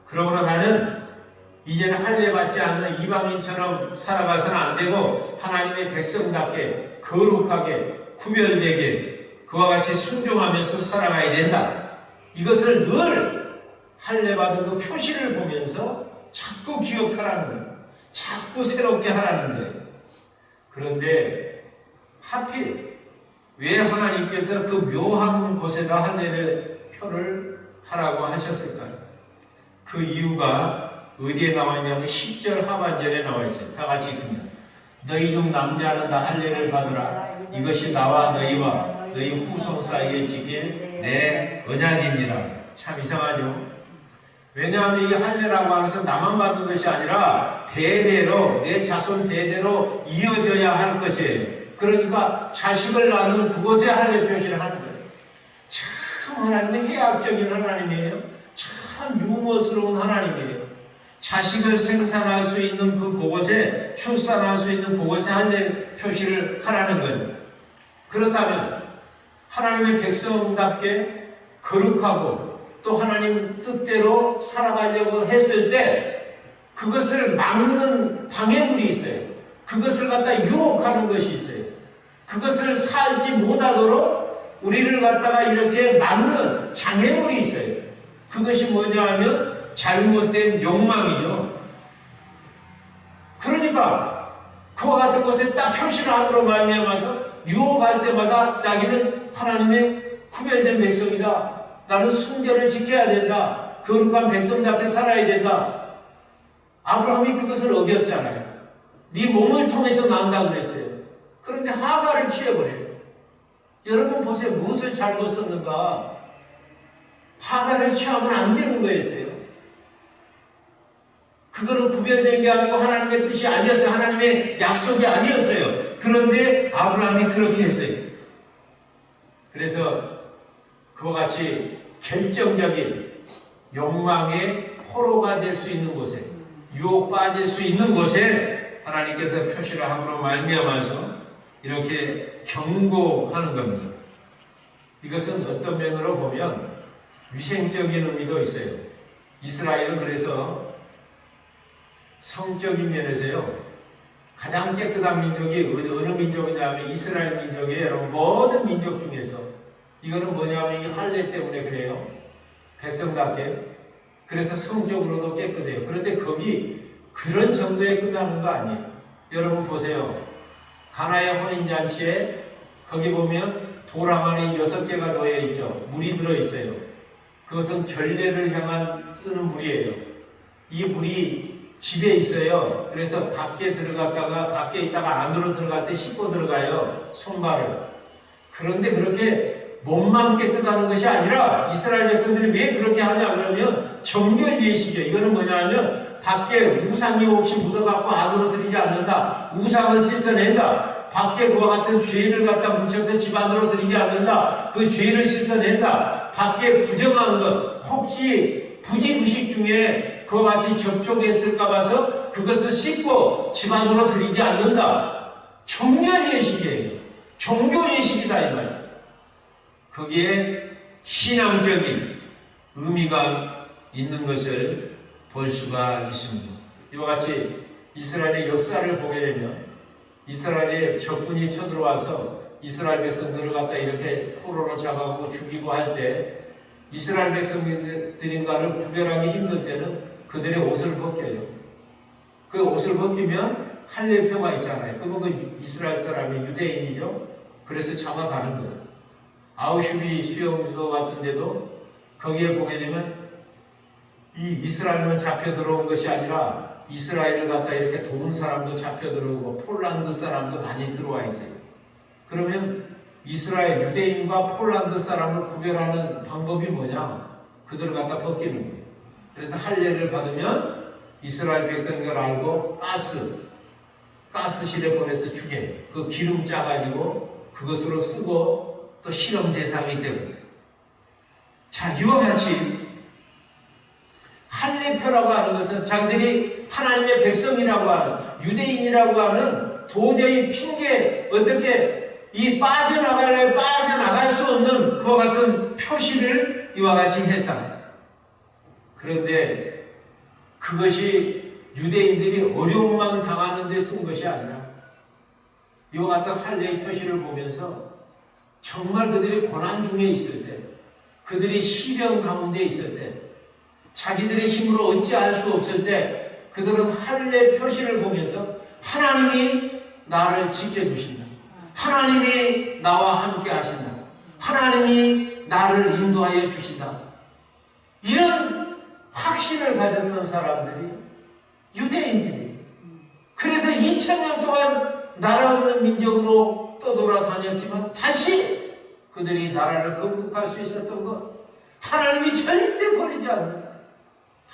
그러므로 나는 이제는 할례 받지 않는 이방인처럼 살아가서는 안 되고 하나님의 백성답게 거룩하게 구별되게 그와 같이 순종하면서 살아가야 된다. 이것을 늘 할례 받은 그 표시를 보면서 자꾸 기억하라는 거예요. 자꾸 새롭게 하라는 거예요. 그런데 하필 왜 하나님께서 그 묘한 곳에다 할례를 표를 하라고 하셨을까요? 그 이유가 어디에 나와 있냐면 10절 하반절에 나와 있어요. 다 같이 읽습니다. 너희 중 남자는 다 할례를 받으라. 이것이 나와 너희와 너희 후손 사이에 지킬 내 언약이니라. 참 이상하죠? 왜냐하면 이 할례라고 하면서 나만 받는 것이 아니라 대대로 내 자손 대대로 이어져야 할 것이에요. 그러니까 자식을 낳는 그곳에 할례 표시를 하는 거예요. 참 하나님의 해악적인 하나님이에요. 참 유머스러운 하나님이에요. 자식을 생산할 수 있는 그곳에 출산할 수 있는 그곳에 할례 표시를 하라는 거예요. 그렇다면 하나님의 백성답게 거룩하고 또 하나님 뜻대로 살아가려고 했을 때 그것을 막는 방해물이 있어요. 그것을 갖다 유혹하는 것이 있어요. 그것을 살지 못하도록 우리를 갖다가 이렇게 막는 장애물이 있어요. 그것이 뭐냐 하면 잘못된 욕망이죠. 그러니까 그와 같은 곳에 딱 표시를 함으로 말미암아서 유혹할 때마다 자기는 하나님의 구별된 백성이다. 나는 순결을 지켜야 된다. 거룩한 백성답게 살아야 된다. 아브라함이 그것을 어겼잖아요. 네 몸을 통해서 난다고 그랬어요. 그런데 하갈을 취해버려요. 여러분 보세요. 무엇을 잘못 썼는가? 하나를 취하면 안 되는 거였어요. 그거는 구별된 게 아니고 하나님의 뜻이 아니었어요. 하나님의 약속이 아니었어요. 그런데 아브라함이 그렇게 했어요. 그래서 그와 같이 결정적인 욕망의 포로가 될 수 있는 곳에, 유혹 빠질 수 있는 곳에 하나님께서 표시를 함으로 말미암아서 이렇게 경고하는 겁니다. 이것은 어떤 면으로 보면 위생적인 의미도 있어요. 이스라엘은 그래서 성적인 면에서요, 가장 깨끗한 민족이 어느 민족이냐면 이스라엘 민족이에요. 여러분, 모든 민족 중에서. 이거는 뭐냐면 이 할례 때문에 그래요. 백성답게. 그래서 성적으로도 깨끗해요. 그런데 거기 그런 정도에 끝나는 거 아니에요. 여러분 보세요. 가나의 혼인잔치에 거기 보면 도랑안이 6개가 놓여 있죠. 물이 들어있어요. 그것은 결례를 향한 쓰는 물이에요. 이 물이 집에 있어요. 그래서 밖에 들어갔다가 밖에 있다가 안으로 들어갈 때 씻고 들어가요. 손발을. 그런데 그렇게 몸만 깨끗하는 것이 아니라 이스라엘 백성들이 왜 그렇게 하냐 그러면 정결 예식이에요. 이거는 뭐냐면 밖에 우상이 혹시 묻어갖고 안으로 들이지 않는다. 우상을 씻어낸다. 밖에 그와 같은 죄를 갖다 묻혀서 집 안으로 들이지 않는다. 그 죄를 씻어낸다. 밖에 부정한 것, 혹시 부지부식 중에 그와 같이 접촉했을까 봐서 그것을 씻고 집 안으로 들이지 않는다. 정결 예식이에요. 종교 예식이다 이 말이에요. 거기에 신앙적인 의미가 있는 것을 볼 수가 있습니다. 이와 같이 이스라엘의 역사를 보게 되면 이스라엘의 적군이 쳐들어와서 이스라엘 백성들을 갖다 이렇게 포로로 잡아가고 죽이고 할 때 이스라엘 백성들인가를 구별하기 힘들 때는 그들의 옷을 벗겨요. 그 옷을 벗기면 할례표가 있잖아요. 그러면 그 이스라엘 사람이 유대인이죠. 그래서 잡아가는 거예요. 아우슈비 수용소 같은 데도 거기에 보게 되면 이 이스라엘만 잡혀 들어온 것이 아니라 이스라엘을 갖다 이렇게 도운 사람도 잡혀 들어오고 폴란드 사람도 많이 들어와 있어요. 그러면 이스라엘 유대인과 폴란드 사람을 구별하는 방법이 뭐냐? 그들을 갖다 벗기는 거예요. 그래서 할례를 받으면 이스라엘 백성들 알고 가스실에 보내서 죽여요. 그 기름 짜가지고 그것으로 쓰고 또 실험 대상이 되고. 자, 이와 같이 할례표라고 하는 것은 자기들이 하나님의 백성이라고 하는, 유대인이라고 하는 도저히 핑계, 어떻게 이 빠져나갈 수 없는 그와 같은 표시를 이와 같이 했다. 그런데 그것이 유대인들이 어려움만 당하는 데 쓴 것이 아니라 이와 같은 할례의 표시를 보면서 정말 그들이 고난 중에 있을 때, 그들이 시련 가운데 있을 때, 자기들의 힘으로 어찌할 수 없을 때 그들은 할례 표시를 보면서 하나님이 나를 지켜주신다. 하나님이 나와 함께 하신다. 하나님이 나를 인도하여 주신다. 이런 확신을 가졌던 사람들이 유대인들이. 그래서 2000년 동안 나라 없는 민족으로 떠돌아다녔지만 다시 그들이 나라를 건국할 수 있었던 것, 하나님이 절대 버리지 않는다.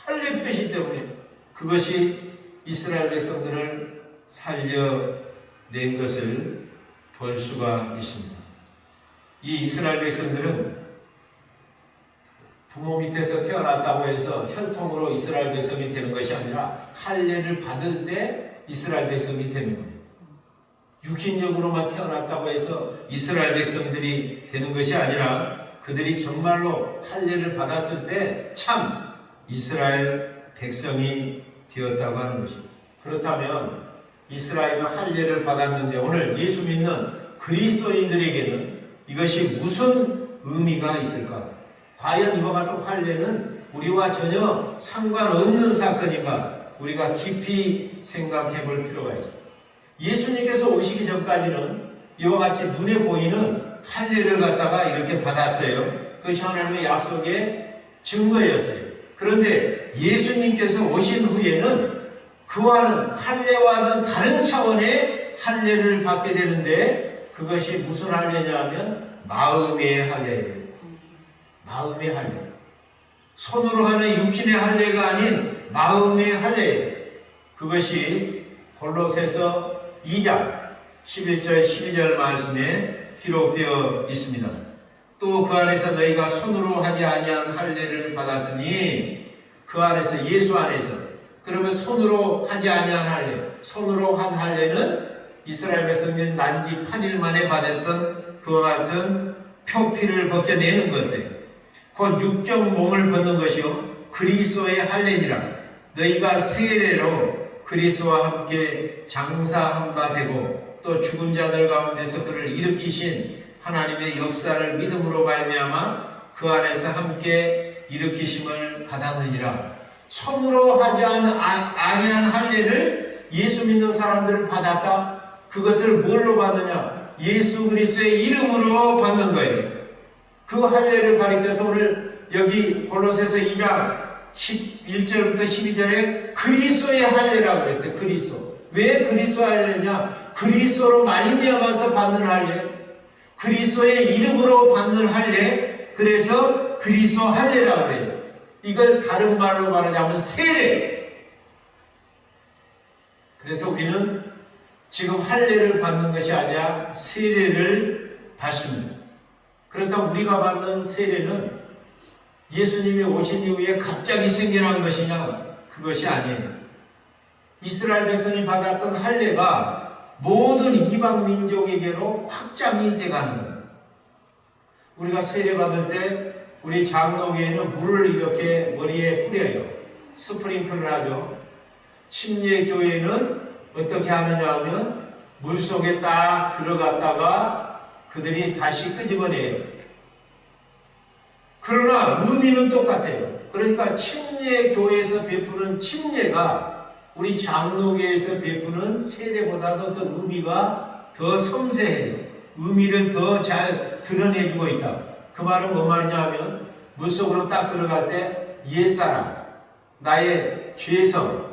할례 표시 때문에 그것이 이스라엘 백성들을 살려낸 것을 볼 수가 있습니다. 이 이스라엘 백성들은 부모 밑에서 태어났다고 해서 혈통으로 이스라엘 백성이 되는 것이 아니라 할례를 받을 때 이스라엘 백성이 되는 거예요. 육신적으로만 태어났다고 해서 이스라엘 백성들이 되는 것이 아니라 그들이 정말로 할례를 받았을 때 참 이스라엘 백성이 되었다고 하는 것입니다. 그렇다면 이스라엘은 할례를 받았는데 오늘 예수 믿는 그리스도인들에게는 이것이 무슨 의미가 있을까? 과연 이와 같은 할례는 우리와 전혀 상관없는 사건인가? 우리가 깊이 생각해 볼 필요가 있습니다. 예수님께서 오시기 전까지는 이와 같이 눈에 보이는 할례를 갖다가 이렇게 받았어요. 그것이 하나님의 약속의 증거였어요. 그런데 예수님께서 오신 후에는 그와는 할례와는 다른 차원의 할례를 받게 되는데 그것이 무슨 할례냐 하면 마음의 할례예요. 마음의 할례. 손으로 하는 육신의 할례가 아닌 마음의 할례예요. 그것이 골로새서 2장 11절 12절 말씀에 기록되어 있습니다. 또 그 안에서 너희가 손으로 하지 아니한 할례를 받았으니, 그 안에서, 예수 안에서. 그러면 손으로 하지 아니한 할례, 손으로 한 할례는 이스라엘 백성이 난지 8일 만에 받았던 그와 같은 표피를 벗겨내는 것이에요. 곧 육적 몸을 벗는 것이요 그리스도의 할례니라. 너희가 세례로 그리스도와 함께 장사한 바 되고, 또 죽은 자들 가운데서 그를 일으키신 하나님의 역사를 믿음으로 말미암아 그 안에서 함께 일으키심을 받았느니라. 손으로 하지 아니한 할례를 예수 믿는 사람들을 받았다. 그것을 뭘로 받느냐? 예수 그리스도의 이름으로 받는 거예요. 그 할례를 가리켜서 오늘 여기 골로새서 2장 11절부터 12절에 그리스도의 할례라고 그랬어요. 그리스도. 왜 그리스도 할례냐? 그리스도로 말미암아서 받는 할례, 그리스도의 이름으로 받는 할례, 그래서 그리스도 할례라고 그래요. 이걸 다른 말로 말하자면 세례. 그래서 우리는 지금 할례를 받는 것이 아니라 세례를 받습니다. 그렇다면 우리가 받는 세례는 예수님이 오신 이후에 갑자기 생겨난 것이냐? 그것이 아니에요. 이스라엘 백성이 받았던 할례가 모든 이방 민족에게로 확장이 돼가는 거예요. 우리가 세례 받을 때 우리 장로교회는 물을 이렇게 머리에 뿌려요. 스프링클을 하죠. 침례교회는 어떻게 하느냐 하면 물 속에 딱 들어갔다가 그들이 다시 끄집어내요. 그러나 의미는 똑같아요. 그러니까 침례교회에서 베푸는 침례가 우리 장로교에서 베푸는 세례보다도 더 의미가 더 섬세해요. 의미를 더 잘 드러내주고 있다. 그 말은 뭔 말이냐 하면 물속으로 딱 들어갈 때 옛사람, 나의 죄성,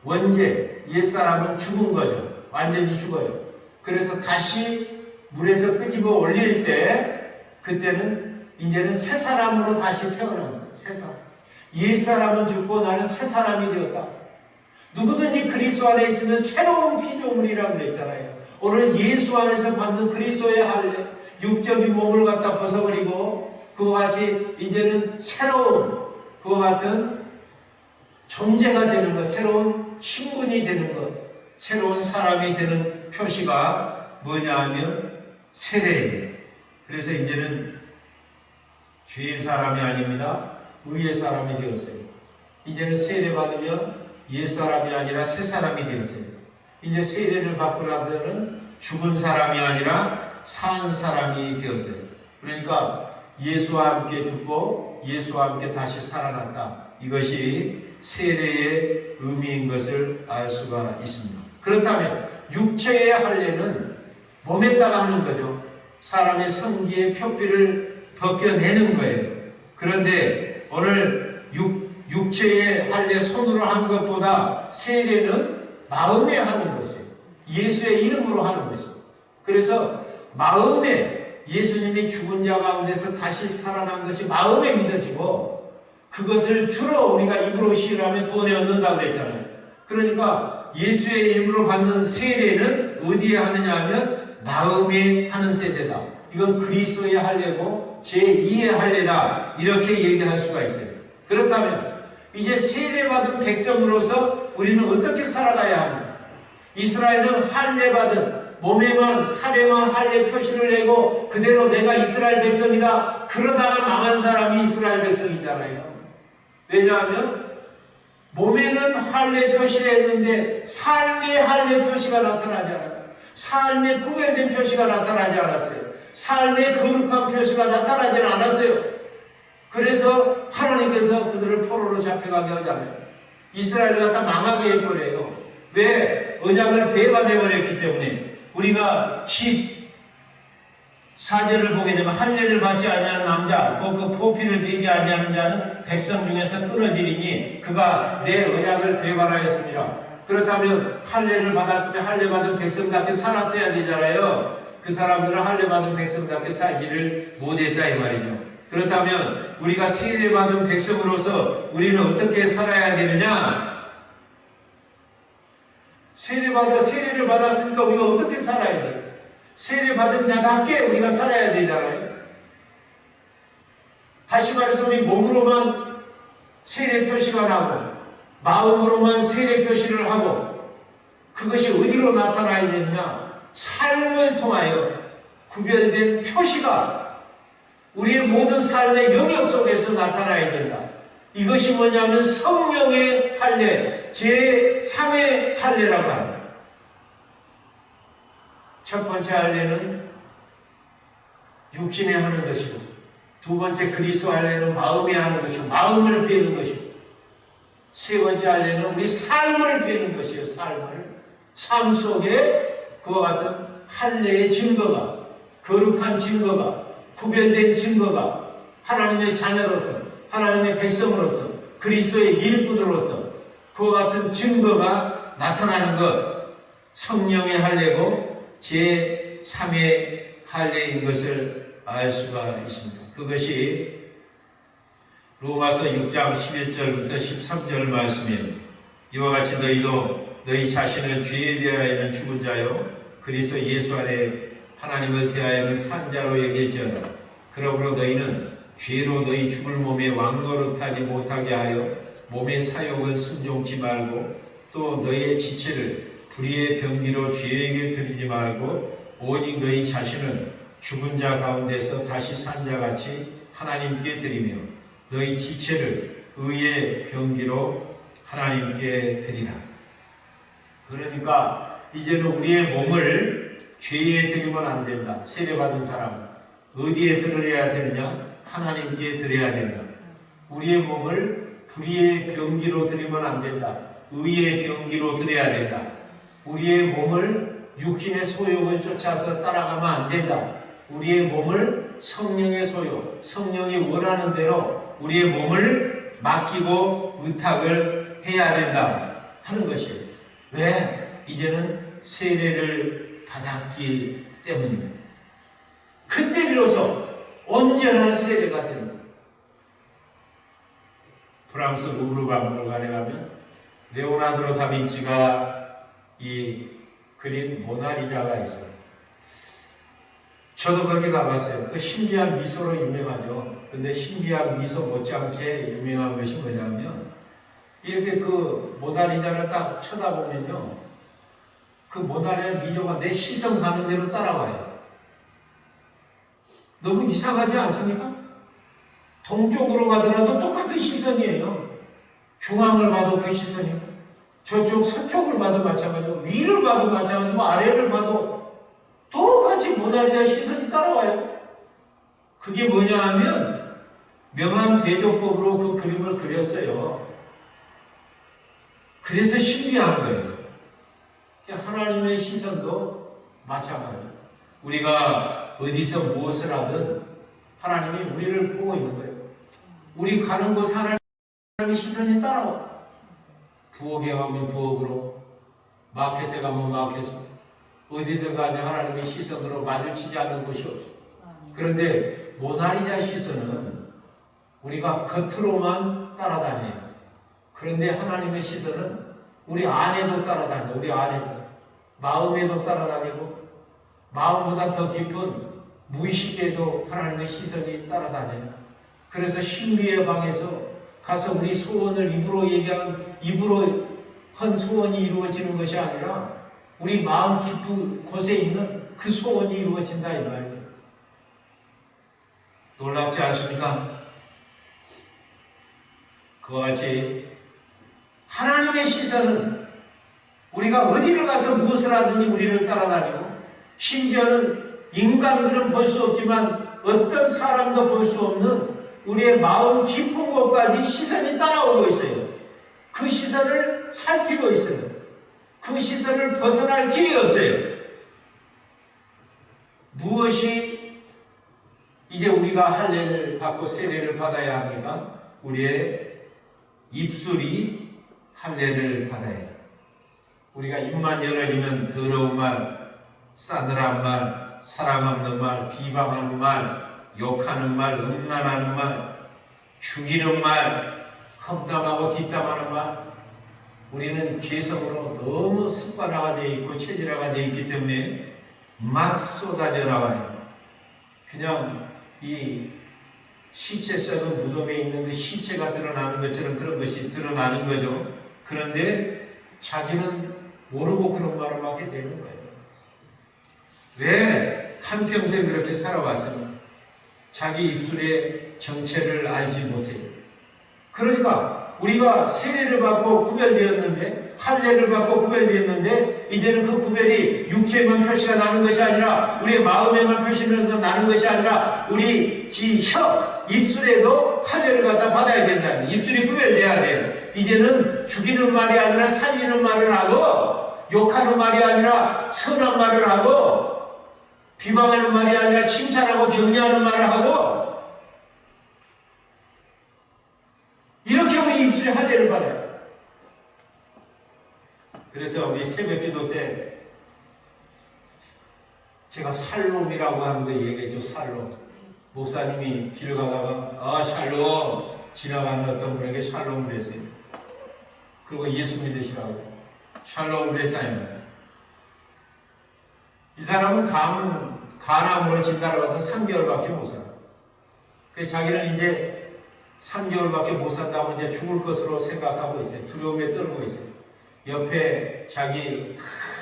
원죄, 옛사람은 죽은 거죠. 완전히 죽어요. 그래서 다시 물에서 끄집어 올릴 때 그때는 이제는 새 사람으로 다시 태어납니다. 새 사람. 옛사람은 죽고 나는 새 사람이 되었다. 누구든지 그리스도 안에 있으면 새로운 피조물이라고 그랬잖아요. 오늘 예수 안에서 받는 그리스도의 할례, 육적인 몸을 갖다 벗어버리고 그와 같이 이제는 새로운 그와 같은 존재가 되는 것, 새로운 신분이 되는 것, 새로운 사람이 되는 표시가 뭐냐 하면 세례예요. 그래서 이제는 죄의 사람이 아닙니다. 의의 사람이 되었어요. 이제는 세례 받으면 옛사람이 아니라 새사람이 되었어요. 이제 세례를 받고 나서는 죽은 사람이 아니라 산 사람이 되었어요. 그러니까 예수와 함께 죽고 예수와 함께 다시 살아났다. 이것이 세례의 의미인 것을 알 수가 있습니다. 그렇다면 육체의 할례는 몸에다가 하는 거죠. 사람의 성기의 표피를 벗겨내는 거예요. 그런데 오늘 육체의 할례 손으로 한 것보다 세례는 마음에 하는 것이에요. 예수의 이름으로 하는 것이에요. 그래서 마음에 예수님이 죽은 자 가운데서 다시 살아난 것이 마음에 믿어지고 그것을 주로 우리가 입으로 시인하면 구원에 얻는다고 그랬잖아요. 그러니까 예수의 이름으로 받는 세례는 어디에 하느냐 하면 마음에 하는 세례다. 이건 그리스도의 할례고 제2의 할례다. 이렇게 얘기할 수가 있어요. 그렇다면 이제 세례받은 백성으로서 우리는 어떻게 살아가야 합니까? 이스라엘은 할례받은 몸에만 살에만 할례 표시를 내고 그대로 내가 이스라엘 백성이다. 그러다가 망한 사람이 이스라엘 백성이잖아요. 왜냐하면 몸에는 할례 표시를 했는데 삶의 할례 표시가 나타나지 않았어요. 삶의 구별된 표시가 나타나지 않았어요. 삶의 거룩한 표시가 나타나지 않았어요. 그래서 하나님께서 그들을 포로로 잡혀가게 하잖아요. 이스라엘을 갖다 망하게 해버려요. 왜? 언약을 배반해버렸기 때문에. 우리가 14절을 보게 되면 할례를 받지 아니하는 남자 그 포피를 베지 아니하는 자는 백성 중에서 끊어지리니 그가 내 언약을 배반하였습니다. 그렇다면 할례를 받았으면 할례 받은 백성답게 살았어야 되잖아요. 그 사람들은 할례 받은 백성답게 살지를 못했다 이 말이죠. 그렇다면 우리가 세례받은 백성으로서 우리는 어떻게 살아야 되느냐? 세례를 받았으니까 우리가 어떻게 살아야 돼? 세례받은 자답게 우리가 살아야 되잖아요. 다시 말해서 우리 몸으로만 세례 표시가 나고 마음으로만 세례 표시를 하고 그것이 어디로 나타나야 되느냐? 삶을 통하여 구별된 표시가 우리의 모든 삶의 영역 속에서 나타나야 된다. 이것이 뭐냐면 성령의 할례, 제3의 할례라고 합니다. 첫 번째 할례는 육신에 하는 것이고 두 번째 그리스도 할례는 마음에 하는 것이고 마음을 베는 것이고 세 번째 할례는 우리 삶을 베는 것이에요. 삶 속에 그와 같은 할례의 증거가 거룩한 증거가 구별된 증거가 하나님의 자녀로서 하나님의 백성으로서 그리스도의 일꾼으로서 그와 같은 증거가 나타나는 것 성령의 할례고 제3의 할례인 것을 알 수가 있습니다. 그것이 로마서 6장 11절부터 13절 말씀이에요. 이와 같이 너희도 너희 자신을 죄에 대하여는 죽은 자요 그리스도 예수 안에 하나님을 대하여는 산 자로 여길지어다. 그러므로 너희는 죄로 너희 죽을 몸에 왕노릇하지 못하게 하여 몸의 사욕을 순종치 말고 또 너희의 지체를 불의의 병기로 죄에게 드리지 말고 오직 너희 자신을 죽은 자 가운데서 다시 산 자같이 하나님께 드리며 너희 지체를 의의 병기로 하나님께 드리라. 그러니까 이제는 우리의 몸을 죄에 드리면 안 된다. 세례받은 사람은 어디에 드려야 되느냐? 하나님께 드려야 된다. 우리의 몸을 불의의 병기로 드리면 안 된다. 의의 병기로 드려야 된다. 우리의 몸을 육신의 소욕을 쫓아서 따라가면 안 된다. 우리의 몸을 성령의 소욕, 성령이 원하는 대로 우리의 몸을 맡기고 의탁을 해야 된다 하는 것이에요. 왜? 이제는 세례를 받았기 때문입니다. 그때 비로소 온전한 세례가 됩니다. 프랑스 루브르 박물관에 가면 레오나르도 다빈치가 이 그린 모나리자가 있어요. 저도 거기 가봤어요. 그 신비한 미소로 유명하죠. 근데 신비한 미소 못지않게 유명한 것이 뭐냐면 이렇게 그 모나리자를 딱 쳐다보면요. 그 모나리자 미소가 내 시선 가는 대로 따라와요. 너무 이상하지 않습니까? 동쪽으로 가더라도 똑같은 시선이에요. 중앙을 봐도 그 시선이고 저쪽 서쪽을 봐도 마찬가지고 위를 봐도 마찬가지고 아래를 봐도 똑같이 모나리자 시선이 따라와요. 그게 뭐냐 하면 명암 대조법으로 그 그림을 그렸어요. 그래서 신비한 거예요. 하나님의 시선도 마찬가지예요. 우리가 어디서 무엇을 하든 하나님이 우리를 보고 있는 거예요. 우리 가는 곳 하나님의 시선이 따라와. 부엌에 가면 부엌으로, 마켓에 가면 마켓으로, 어디든 간에 하나님의 시선으로 마주치지 않는 곳이 없어요. 그런데 모나리자 시선은 우리가 겉으로만 따라다녀요. 그런데 하나님의 시선은 우리 안에도 따라다녀요. 우리 안에도. 마음에도 따라다니고 마음보다 더 깊은 무의식에도 하나님의 시선이 따라다녀요. 그래서 신비의 방에서 가서 우리 소원을 입으로 한 소원이 이루어지는 것이 아니라 우리 마음 깊은 곳에 있는 그 소원이 이루어진다 이 말이에요. 놀랍지 않습니까? 그와 같이 하나님의 시선은 우리가 어디를 가서 무엇을 하든지 우리를 따라다니고 심지어는 인간들은 볼 수 없지만 어떤 사람도 볼 수 없는 우리의 마음 깊은 곳까지 시선이 따라오고 있어요. 그 시선을 살피고 있어요. 그 시선을 벗어날 길이 없어요. 무엇이 이제 우리가 할례를 받고 세례를 받아야 합니까? 우리의 입술이 할례를 받아야 돼. 우리가 입만 열어지면 더러운 말, 싸늘한 말, 사랑 없는 말, 비방하는 말, 욕하는 말, 음란하는 말, 죽이는 말, 험담하고 뒷담하는 말, 우리는 죄성으로 너무 습관화가 되어 있고 체질화가 되어 있기 때문에 막 쏟아져 나와요. 그냥 이 시체 썩은 무덤에 있는 그 시체가 드러나는 것처럼 그런 것이 드러나는 거죠. 그런데 자기는 모르고 그런 말을 막 해야 되는 거예요. 왜 한평생 그렇게 살아왔으면 자기 입술의 정체를 알지 못해요. 그러니까 우리가 세례를 받고 구별되었는데, 할례를 받고 구별되었는데, 이제는 그 구별이 육체에만 표시가 나는 것이 아니라 우리의 마음에만 표시가 나는 것이 아니라 우리 혀, 입술에도 할례를 갖다 받아야 된다. 입술이 구별돼야 돼요. 이제는 죽이는 말이 아니라 살리는 말을 하고, 욕하는 말이 아니라 선한 말을 하고, 비방하는 말이 아니라 칭찬하고 격려하는 말을 하고, 이렇게 우리 입술에 할례를 받아요. 그래서 우리 새벽기도 때 제가 살롬이라고 하는 거 얘기했죠. 살롬. 목사님이 길 가다가 샬롬 지나가는 어떤 분에게 샬롬을 했어요. 그리고 예수 믿으시라고 샬롬을 했다는 거예요. 이 사람은 간암으로 집 따라가서 3개월밖에 못 살아. 그래서 자기는 이제 3개월밖에 못 산다고 이제 죽을 것으로 생각하고 있어요. 두려움에 떨고 있어요. 옆에 자기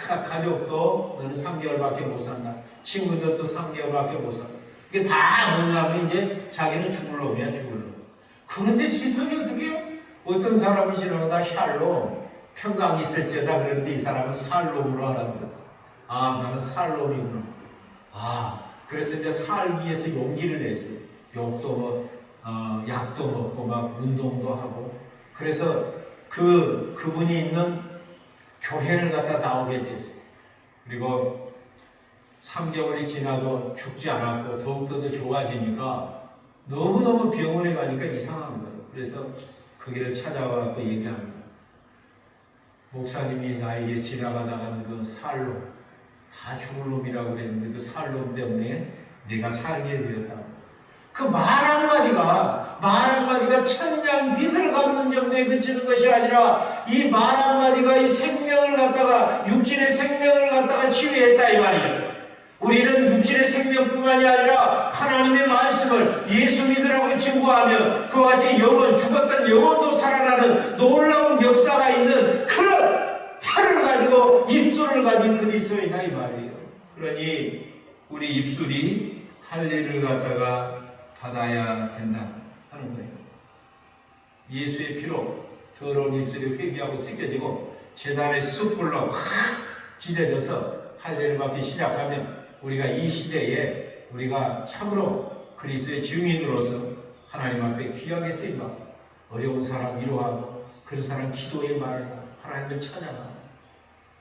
다 가족도 너는 3개월밖에 못 산다. 친구들도 3개월밖에 못 산다. 이게 다 뭐냐면 이제 자기는 죽을 놈이야, 죽을 놈. 그런데 세상에 어떻게 해요? 어떤 사람이 지나가다 샬롬, 평강이 있을지어다 그런데 이 사람은 살롬으로 알아들었어. 아, 나는 살롬이구나. 아, 그래서 이제 살기 위해서 용기를 냈어요. 욕도 약도 먹고 막 운동도 하고. 그래서 그분이 있는 교회를 갖다 나오게 됐어요. 그리고 3개월이 지나도 죽지 않았고 더욱더 더 좋아지니까 너무너무 병원에 가니까 이상한 거예요. 그래서 그 길을 찾아와서 얘기합니다. 목사님이 나에게 지나가다간 그 살롬, 다 죽을 놈이라고 그랬는데 그 살롬 때문에 내가 살게 되었다고. 그 말 한마디가 천냥 빚을 갚는 정도에 그치는 것이 아니라 이 말 한마디가 이 생명을 갖다가, 육신의 생명을 갖다가 치유했다 이 말이에요. 우리는 육신의 생명뿐만이 아니라 하나님의 말씀을 예수 믿으라고 증거하며 그와 같이 죽었던 영혼도 살아나는 놀라운 역사가 있는 그런 혀를 가지고 입술을 가진 그리스도이다 이 말이에요. 그러니 우리 입술이 할례를 갖다가 받아야 된다 하는 거예요. 예수의 피로 더러운 입술이 회개하고 씻겨지고 제단의 숯불로 확 지대져서 할례를 받기 시작하면 우리가 이 시대에 우리가 참으로 그리스도의 증인으로서 하나님 앞에 귀하게 쓰임받고 어려운 사람 위로하고 그런 사람 기도의 말을 하고 하나님을 찬양하고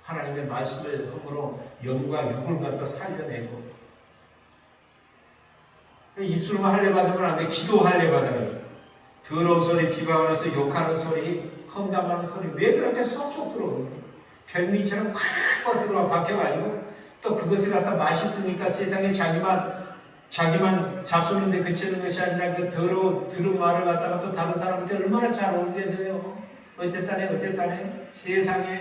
하나님의 말씀을 함으로 영과 육을 갖다 살려내고 입술만 할례 받으면 안 돼. 기도 할례 받아야 돼. 더러운 소리, 비방하면서 욕하는 소리, 험담하는 소리 왜 그렇게 쏙쏙 들어오는지 별미처럼 확 들어와 박혀가지고 또 그것을 갖다 맛있으니까 세상에 자기만 잡수는데 그치는 것이 아니라 그 들은 말을 갖다가 또 다른 사람한테 얼마나 잘 옮겨져요. 어쨌다네 세상에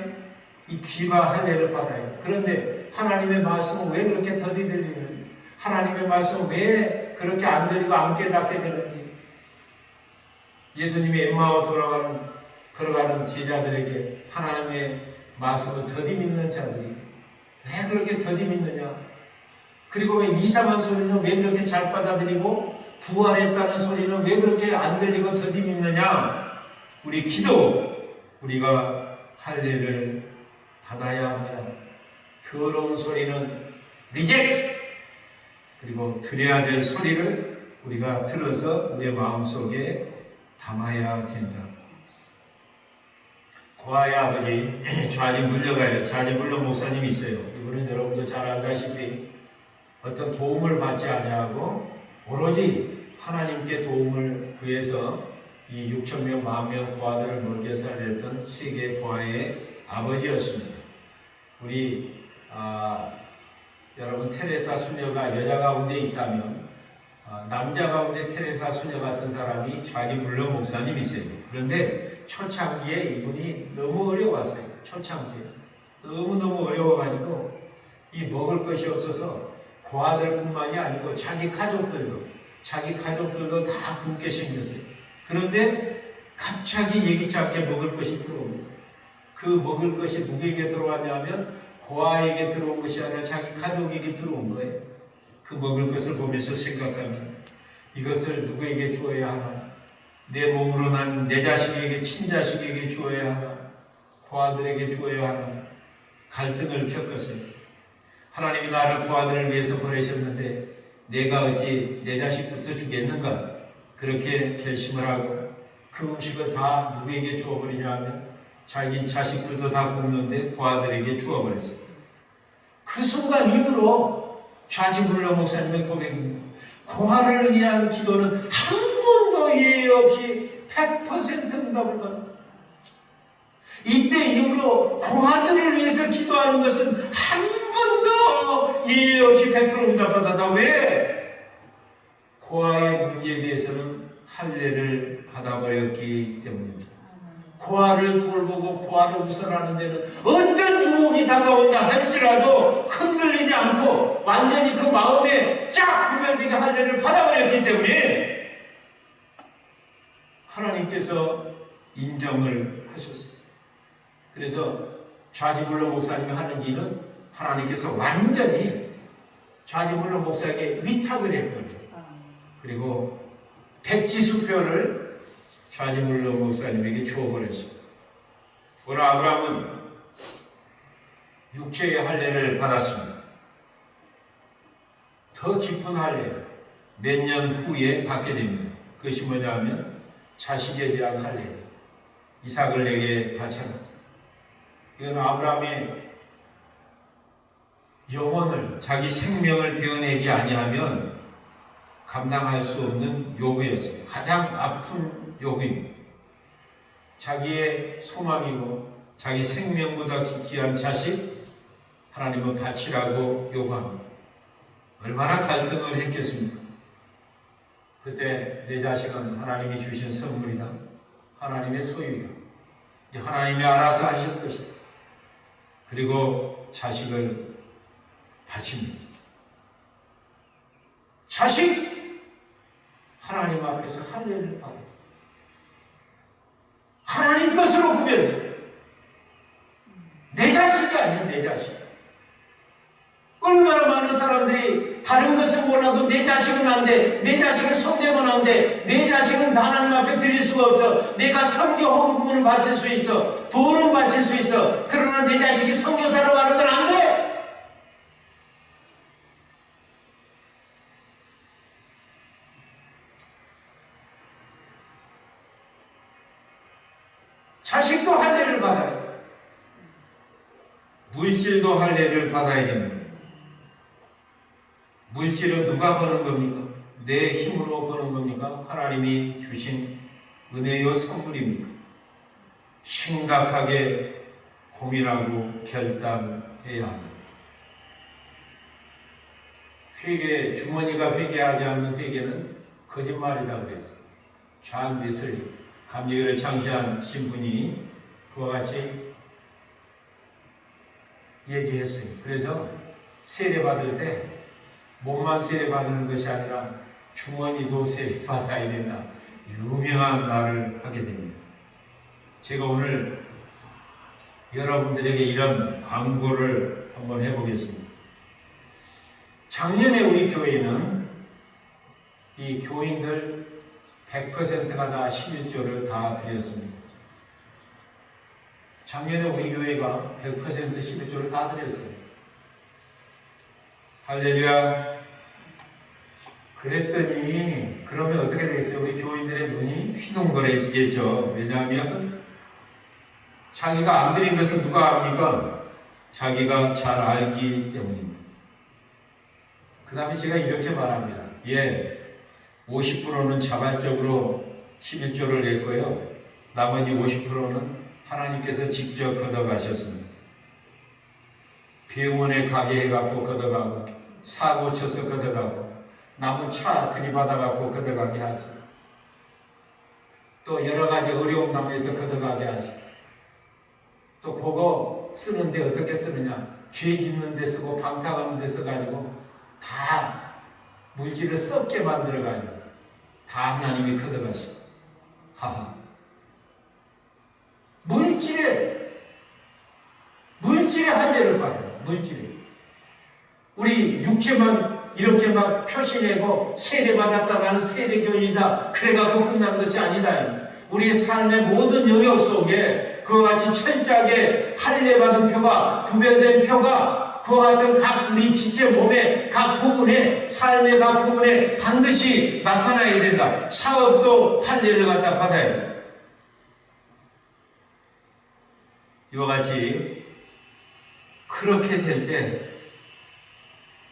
이 귀가 할례를 받아요. 그런데 하나님의 말씀은 왜 그렇게 더디 들리는지, 하나님의 말씀은 왜 그렇게 안 들리고 안 깨닫게 되는지, 예수님이 엠마오 걸어가는 제자들에게 하나님의 말씀을 더디 믿는 자들이 왜 그렇게 더디 믿느냐, 그리고 왜 이상한 소리는 왜 그렇게 잘 받아들이고 부활했다는 소리는 왜 그렇게 안 들리고 더디 믿느냐. 우리 우리가 할례를 받아야 합니다. 더러운 소리는 리젝트, 그리고 들어야 될 소리를 우리가 들어서 우리의 마음속에 담아야 된다. 고아의 아버지 좌진불려 목사님이 있어요. 이분은 여러분도 잘 알다시피 어떤 도움을 받지 아니하고 오로지 하나님께 도움을 구해서 이 6,000명, 10,000명 고아들을 먹여 살렸던 세계 고아의 아버지였습니다. 우리 여러분 테레사 수녀가 여자 가운데 있다면 남자 가운데 테레사 수녀 같은 사람이 좌지 불러 목사님이세요. 그런데 초창기에 이분이 너무 어려웠어요. 초창기에 너무너무 어려워가지고 이 먹을 것이 없어서 고아들뿐만이 아니고 자기 가족들도 다 굶게 생겼어요. 그런데 갑자기 예기치 않게 먹을 것이 들어옵니다. 그 먹을 것이 누구에게 들어왔냐면 고아에게 들어온 것이 아니라 자기 가족에게 들어온 거예요. 그 먹을 것을 보면서 생각합니다. 이것을 누구에게 주어야 하나? 내 몸으로 난 내 자식에게, 친자식에게 주어야 하나? 고아들에게 주어야 하나? 갈등을 겪었어요. 하나님이 나를 고아들을 위해서 보내셨는데 내가 어찌 내 자식부터 주겠는가? 그렇게 결심을 하고 그 음식을 다 누구에게 주어버리냐 하면 자기 자식들도 다 굶는데 고아들에게 주어버렸어요. 그 순간 이후로 좌지불러 목사님의 고백입니다. 고아를 위한 기도는 한 번도 예외 없이 100% 응답을 받는다. 이때 이후로 고아들을 위해서 기도하는 것은 한 번도 예외 없이 100% 응답받았다. 왜? 고아의 문제에 대해서는 할례를 받아버렸기 때문입니다. 고아를 돌보고 고아를 우선하는 데는 어떤 유혹이 다가온다 할지라도 흔들리지 않고 완전히 그 마음에 쫙 구별되게 할례를 받아버렸기 때문에 하나님께서 인정을 하셨어요. 그래서 좌지불러 목사님이 하는 일은 하나님께서 완전히 좌지불러 목사에게 위탁을 했거든요. 그리고 백지수표를 좌지불러 목사님에게 주어버렸어요. 오늘 아브라함은 육체의 할례를 받았습니다. 더 깊은 할례 몇 년 후에 받게 됩니다. 그것이 뭐냐 하면 자식에 대한 할례. 이삭을 내게 바쳐라. 이건 아브라함의 영혼을, 자기 생명을 베어내지 아니하면 감당할 수 없는 요구였습니다. 가장 아픈 요구입니다. 자기의 소망이고 자기 생명보다 귀한 자식 하나님은 바치라고 요구합니다. 얼마나 갈등을 했겠습니까? 그때 내 자식은 하나님이 주신 선물이다. 하나님의 소유이다. 하나님이 알아서 하실 것이다. 그리고 자식을 바칩니다. 자식 하나님 앞에서 할례를 받아요. 하나님 것으로 구별해요. 내 자식이 아니야, 내 자식. 얼마나 많은 사람들이 다른 것은 몰라도 내 자식은 안 돼, 내 자식은 손대면 안 돼, 내 자식은 하나님 앞에 드릴 수가 없어, 내가 선교 헌금은 바칠 수 있어, 돈은 바칠 수 있어, 그러나 내 자식이 선교사로 가는 건 안 돼. 자식도 할례를 받아요. 물질도 할례를 받아야 됩니다. 물질은 누가 버는 겁니까? 내 힘으로 버는 겁니까? 하나님이 주신 은혜요 선물입니까? 심각하게 고민하고 결단해야 합니다. 회개, 주머니가 회개하지 않는 회개는 거짓말이라고 그랬어요. 존 웨슬리 감리교를 창시한 신분이 그와 같이 얘기했어요. 그래서 세례받을 때 몸만 세례받는 것이 아니라 주머니도 세례받아야 된다. 유명한 말을 하게 됩니다. 제가 오늘 여러분들에게 이런 광고를 한번 해보겠습니다. 작년에 우리 교회는 이 교인들 100%가 다 11조를 다 드렸습니다. 작년에 우리 교회가 100% 11조를 다 드렸어요. 할렐루야. 그랬더니 그러면 어떻게 되겠어요? 우리 교인들의 눈이 휘둥그레지겠죠. 왜냐하면 자기가 안 드린 것을 누가 압니까? 자기가 잘 알기 때문입니다. 그 다음에 제가 이렇게 말합니다. 50%는 자발적으로 11조를 냈고요. 나머지 50%는 하나님께서 직접 걷어가셨습니다. 병원에 가게 해갖고 걷어가고, 사고 쳐서 걷어가고, 나무 차 들이받아갖고 걷어가게 하시고, 또 여러 가지 어려움 당해서 걷어가게 하시고, 또 그거 쓰는데 어떻게 쓰느냐? 죄 짓는 데 쓰고 방탕하는 데 써가지고 다 물질을 썩게 만들어가지고 다 하나님이 걷어가시고, 하하. 물질에 할례를 받아요. 물질에. 우리 육체만 이렇게 막 표시내고 세례받았다라는 세례교인이다 그래갖고 끝난 것이 아니다. 우리의 삶의 모든 영역 속에 그와 같이 철저하게 할례받은 표가, 구별된 표가 그와 같은 각 우리 지체 몸의 각 부분에, 삶의 각 부분에 반드시 나타나야 된다. 사업도 할례를 갖다 받아야 된다. 이와 같이 그렇게 될 때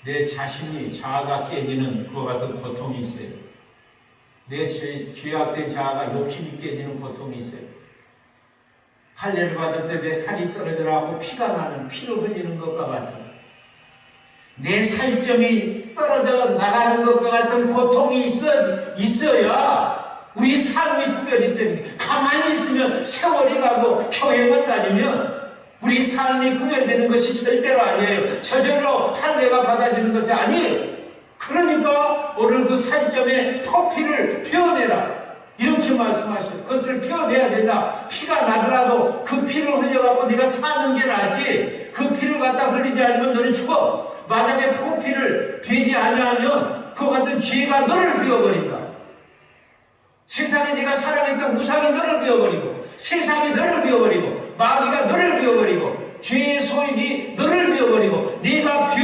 내 자신이 자아가 깨지는 그와 같은 고통이 있어요. 내 죄악된 자아가 욕심이 깨지는 고통이 있어요. 할례를 받을 때 내 살이 떨어져라고 피가 나는, 피로 흘리는 것과 같은, 내 살점이 떨어져 나가는 것과 같은 고통이 있어야 우리 삶이 구별이 되는 게, 가만히 있으면 세월이 가고 교회만 다니면 우리 삶이 구별되는 것이 절대로 아니에요. 저절로 할례가 받아지는 것이 아니에요. 그러니까 오늘 그 살점의 표피를 피워내라 이렇게 말씀하셔요. 그것을 피워내야 된다. 피가 나더라도 그 피를 흘려갖고 네가 사는 게 낫지, 그 피를 갖다 흘리지 않으면 너는 죽어. 만약에 표피를 되지 아니하면 그 같은 죄가 너를 비워버린다. 세상에 네가 사랑했던 우상이 너를 비워버리고, 세상이 너를 비워버리고, 마귀가 너를 비워버리고, 죄의 소욕이 너를 비워버리고, 네가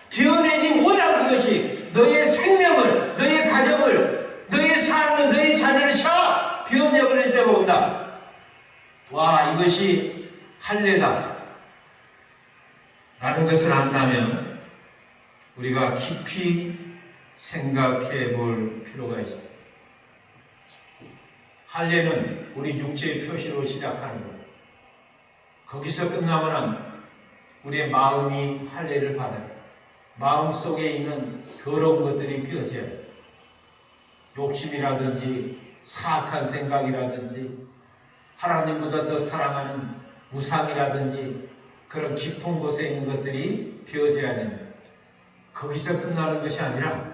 비워내지 못한 그것이 너의 생명을, 너의 가정을, 너의 삶을, 너의 자녀를 쳐 비워내버릴 때가 온다. 와, 이것이 할례다 라는 것을 안다면 우리가 깊이 생각해 볼 필요가 있습니다. 할례는 우리 육체의 표시로 시작하는 것. 거기서 끝나면은 우리의 마음이 할례를 받아요. 마음 속에 있는 더러운 것들이 비워져요. 욕심이라든지 사악한 생각이라든지 하나님보다 더 사랑하는 우상이라든지 그런 깊은 곳에 있는 것들이 비워져야 됩니다. 거기서 끝나는 것이 아니라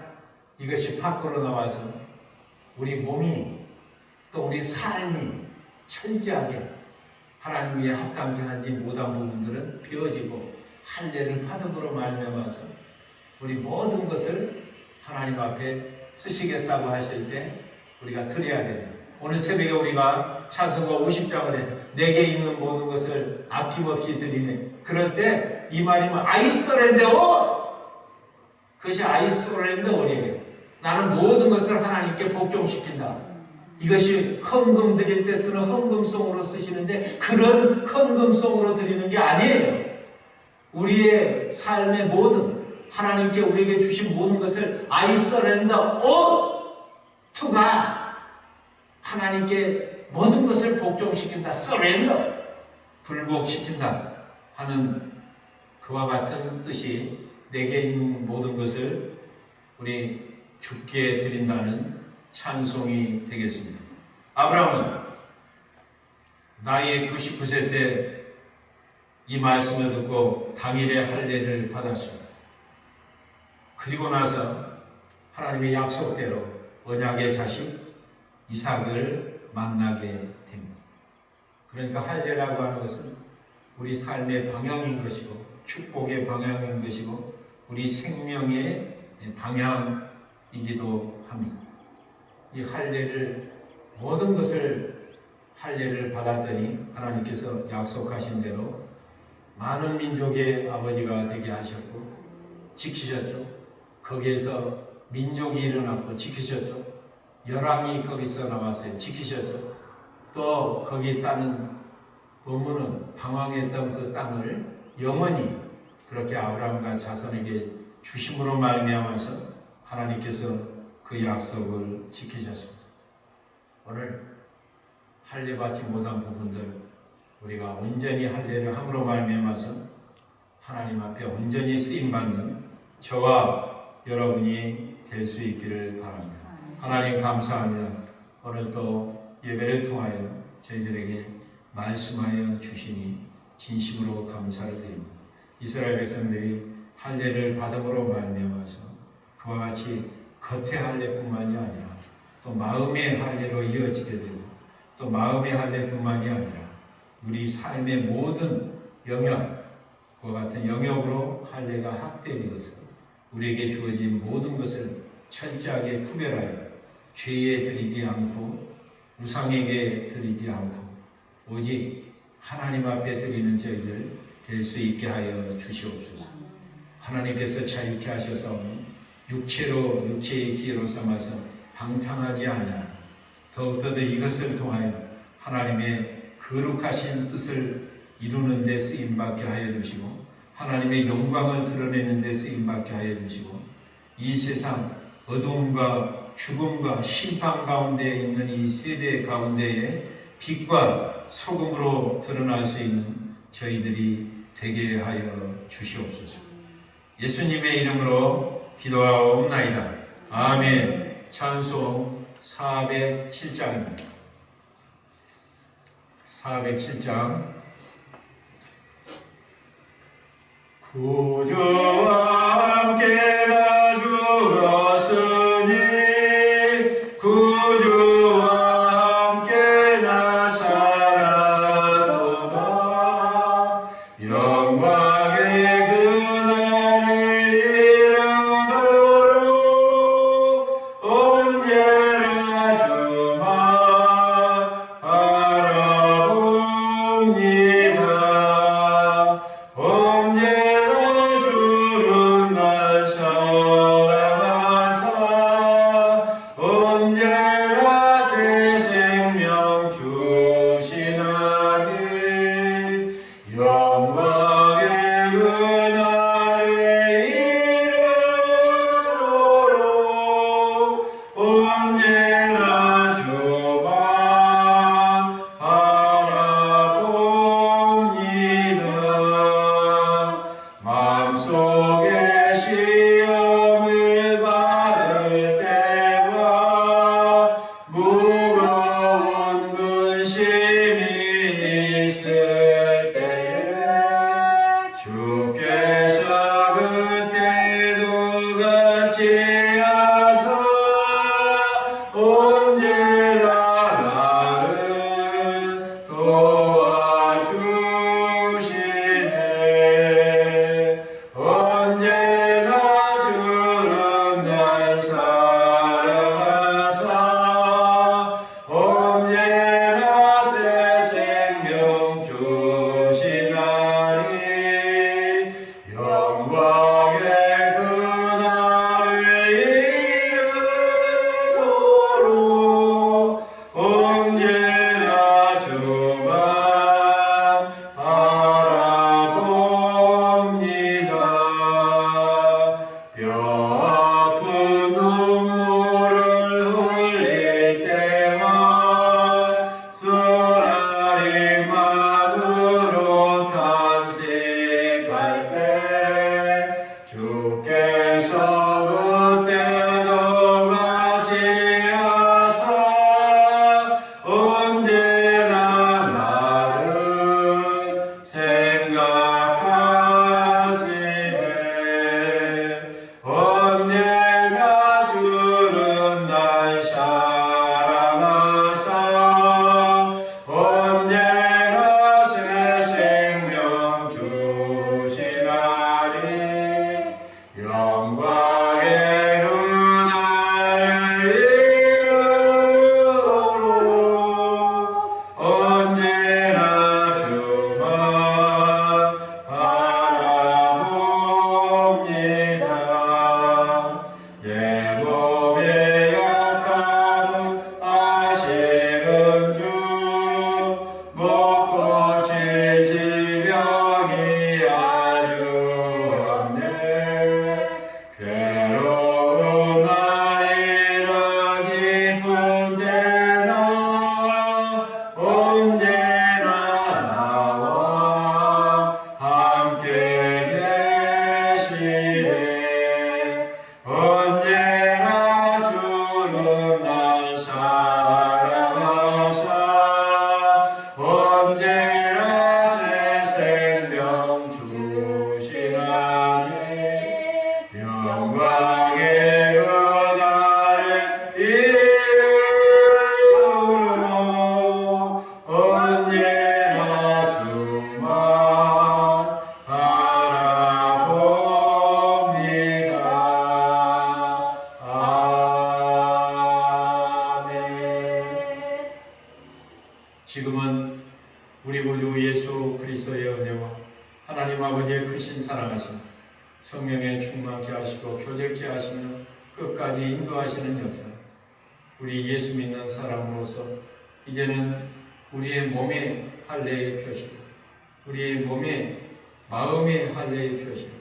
이것이 밖으로 나와서 우리 몸이 또 우리 삶이 철저하게 하나님 위에 합당정한지 못한 부분들은 비워지고 할례를 받음으로 말미암아서 우리 모든 것을 하나님 앞에 쓰시겠다고 하실 때 우리가 드려야 된다. 오늘 새벽에 우리가 찬송가 50장을 해서 내게 있는 모든 것을 아낌없이 드리네. 그럴 때 이 말이면 I surrender all. 그것이 I surrender all이에요. 나는 모든 것을 하나님께 복종시킨다. 이것이 헌금 드릴 때 쓰는 헌금송으로 쓰시는데 그런 헌금송으로 드리는 게 아니에요. 우리의 삶의 모든, 하나님께 우리에게 주신 모든 것을 I surrender all to God. 하나님께 모든 것을 복종시킨다. surrender. 굴복시킨다 하는 그와 같은 뜻이 내게 있는 모든 것을 우리 주께 드린다는 찬송이 되겠습니다. 아브라함은 나이의 99세 때 이 말씀을 듣고 당일에 할례를 받았습니다. 그리고 나서 하나님의 약속대로 언약의 자식 이삭을 만나게 됩니다. 그러니까 할례라고 하는 것은 우리 삶의 방향인 것이고 축복의 방향인 것이고 우리 생명의 방향이기도 합니다. 이 할례를 모든 것을 할례를 받았더니 하나님께서 약속하신 대로 많은 민족의 아버지가 되게 하셨고 지키셨죠. 거기에서 민족이 일어났고 지키셨죠. 열왕이 거기서 나왔어요. 지키셨죠. 또 거기 따른 본문은 방황했던 그 땅을 영원히 그렇게 아브라함과 자손에게 주심으로 말미암아서 하나님께서 그 약속을 지키셨습니다. 오늘 할례 받지 못한 부분들 우리가 온전히 할례를 함으로 말미암아서 하나님 앞에 온전히 쓰임받는 저와 여러분이 될 수 있기를 바랍니다. 하나님 감사합니다. 오늘 또 예배를 통하여 저희들에게 말씀하여 주시니 진심으로 감사를 드립니다. 이스라엘 백성들이 할례를 받음으로 말미암아서 그와 같이 겉의 할례뿐만이 아니라 또 마음의 할례로 이어지게 되고 또 마음의 할례뿐만이 아니라 우리 삶의 모든 영역, 그와 같은 영역으로 할례가 확대되어서 우리에게 주어진 모든 것을 철저하게 구별하여 죄에 드리지 않고 우상에게 드리지 않고 오직 하나님 앞에 드리는 저희들 될 수 있게 하여 주시옵소서. 하나님께서 자유케 하셔서 육체로 육체의 기회로 삼아서 방탕하지 아니하고 더욱더 이것을 통하여 하나님의 거룩하신 뜻을 이루는 데 쓰임받게 하여 주시고 하나님의 영광을 드러내는 데 쓰임받게 하여 주시고 이 세상 어두움과 죽음과 심판 가운데 있는 이 세대 가운데에 빛과 소금으로 드러날 수 있는 저희들이 되게 하여 주시옵소서. 예수님의 이름으로 기도하옵나이다. 아멘. 찬송 407장입니다. 407장. 구주와 함께 다 주었으니 구주와 함께 다 살았도다. 영광의 그날을 이루도록 언제나 주만 바라봅니다. 언제나 주는 날 사랑하사 언제나 새 생명 주시나니 영광의 그날을 이루도록 언제나 주만 바라봅니다. 마음속에 시험을 받을 때와 무거운 근심이 있을 때에 주께서 그때도 같이 하사 언제나 나를 도와주시네. 언제나 주는 날 사랑하사 언제나 새 생명 주시나니 영광의 그날을 이루도록 언제나 주만 바라봅니다. 뼈아픈 눈물을 흘릴 때와 쓰라린 마음으로 탄식할 때 주께서 그때도 같이 하사 언제나 나를 생각하시네. 언제나 주는 날 사랑하사 언제나 새 생명 주시나니 영광의 그날을 이루도록 언제나 주만 바라봅니다. 내 몸의 약함 지금은 우리 구주 예수 그리스도의 은혜와 하나님 아버지의 크신 사랑하심, 성령의 충만케 하시고 교제케 하시며 끝까지 인도하시는 역사, 우리 예수 믿는 사람으로서 이제는 우리의 몸의 할례의 표시, 우리의 몸의 마음의 할례의 표시,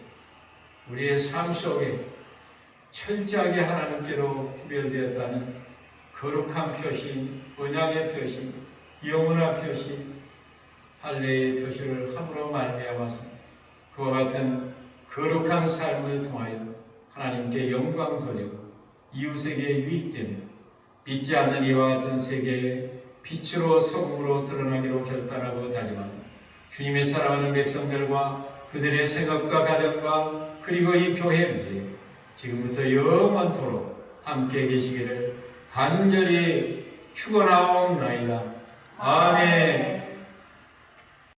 우리의 삶 속에 철저하게 하나님께로 구별되었다는 거룩한 표시, 언약의 표시, 영원한 표시, 할례의 표시를 함으로 말미암아서 그와 같은 거룩한 삶을 통하여 하나님께 영광 돌리고 이웃에게 유익되며 믿지 않는 이와 같은 세계에 빛으로 소금으로 드러나기로 결단하고 다짐하며 주님의 사랑하는 백성들과 그들의 생각과 가정과 그리고 이 교회 위에 지금부터 영원토록 함께 계시기를 간절히 축원하옵나이다. 아멘.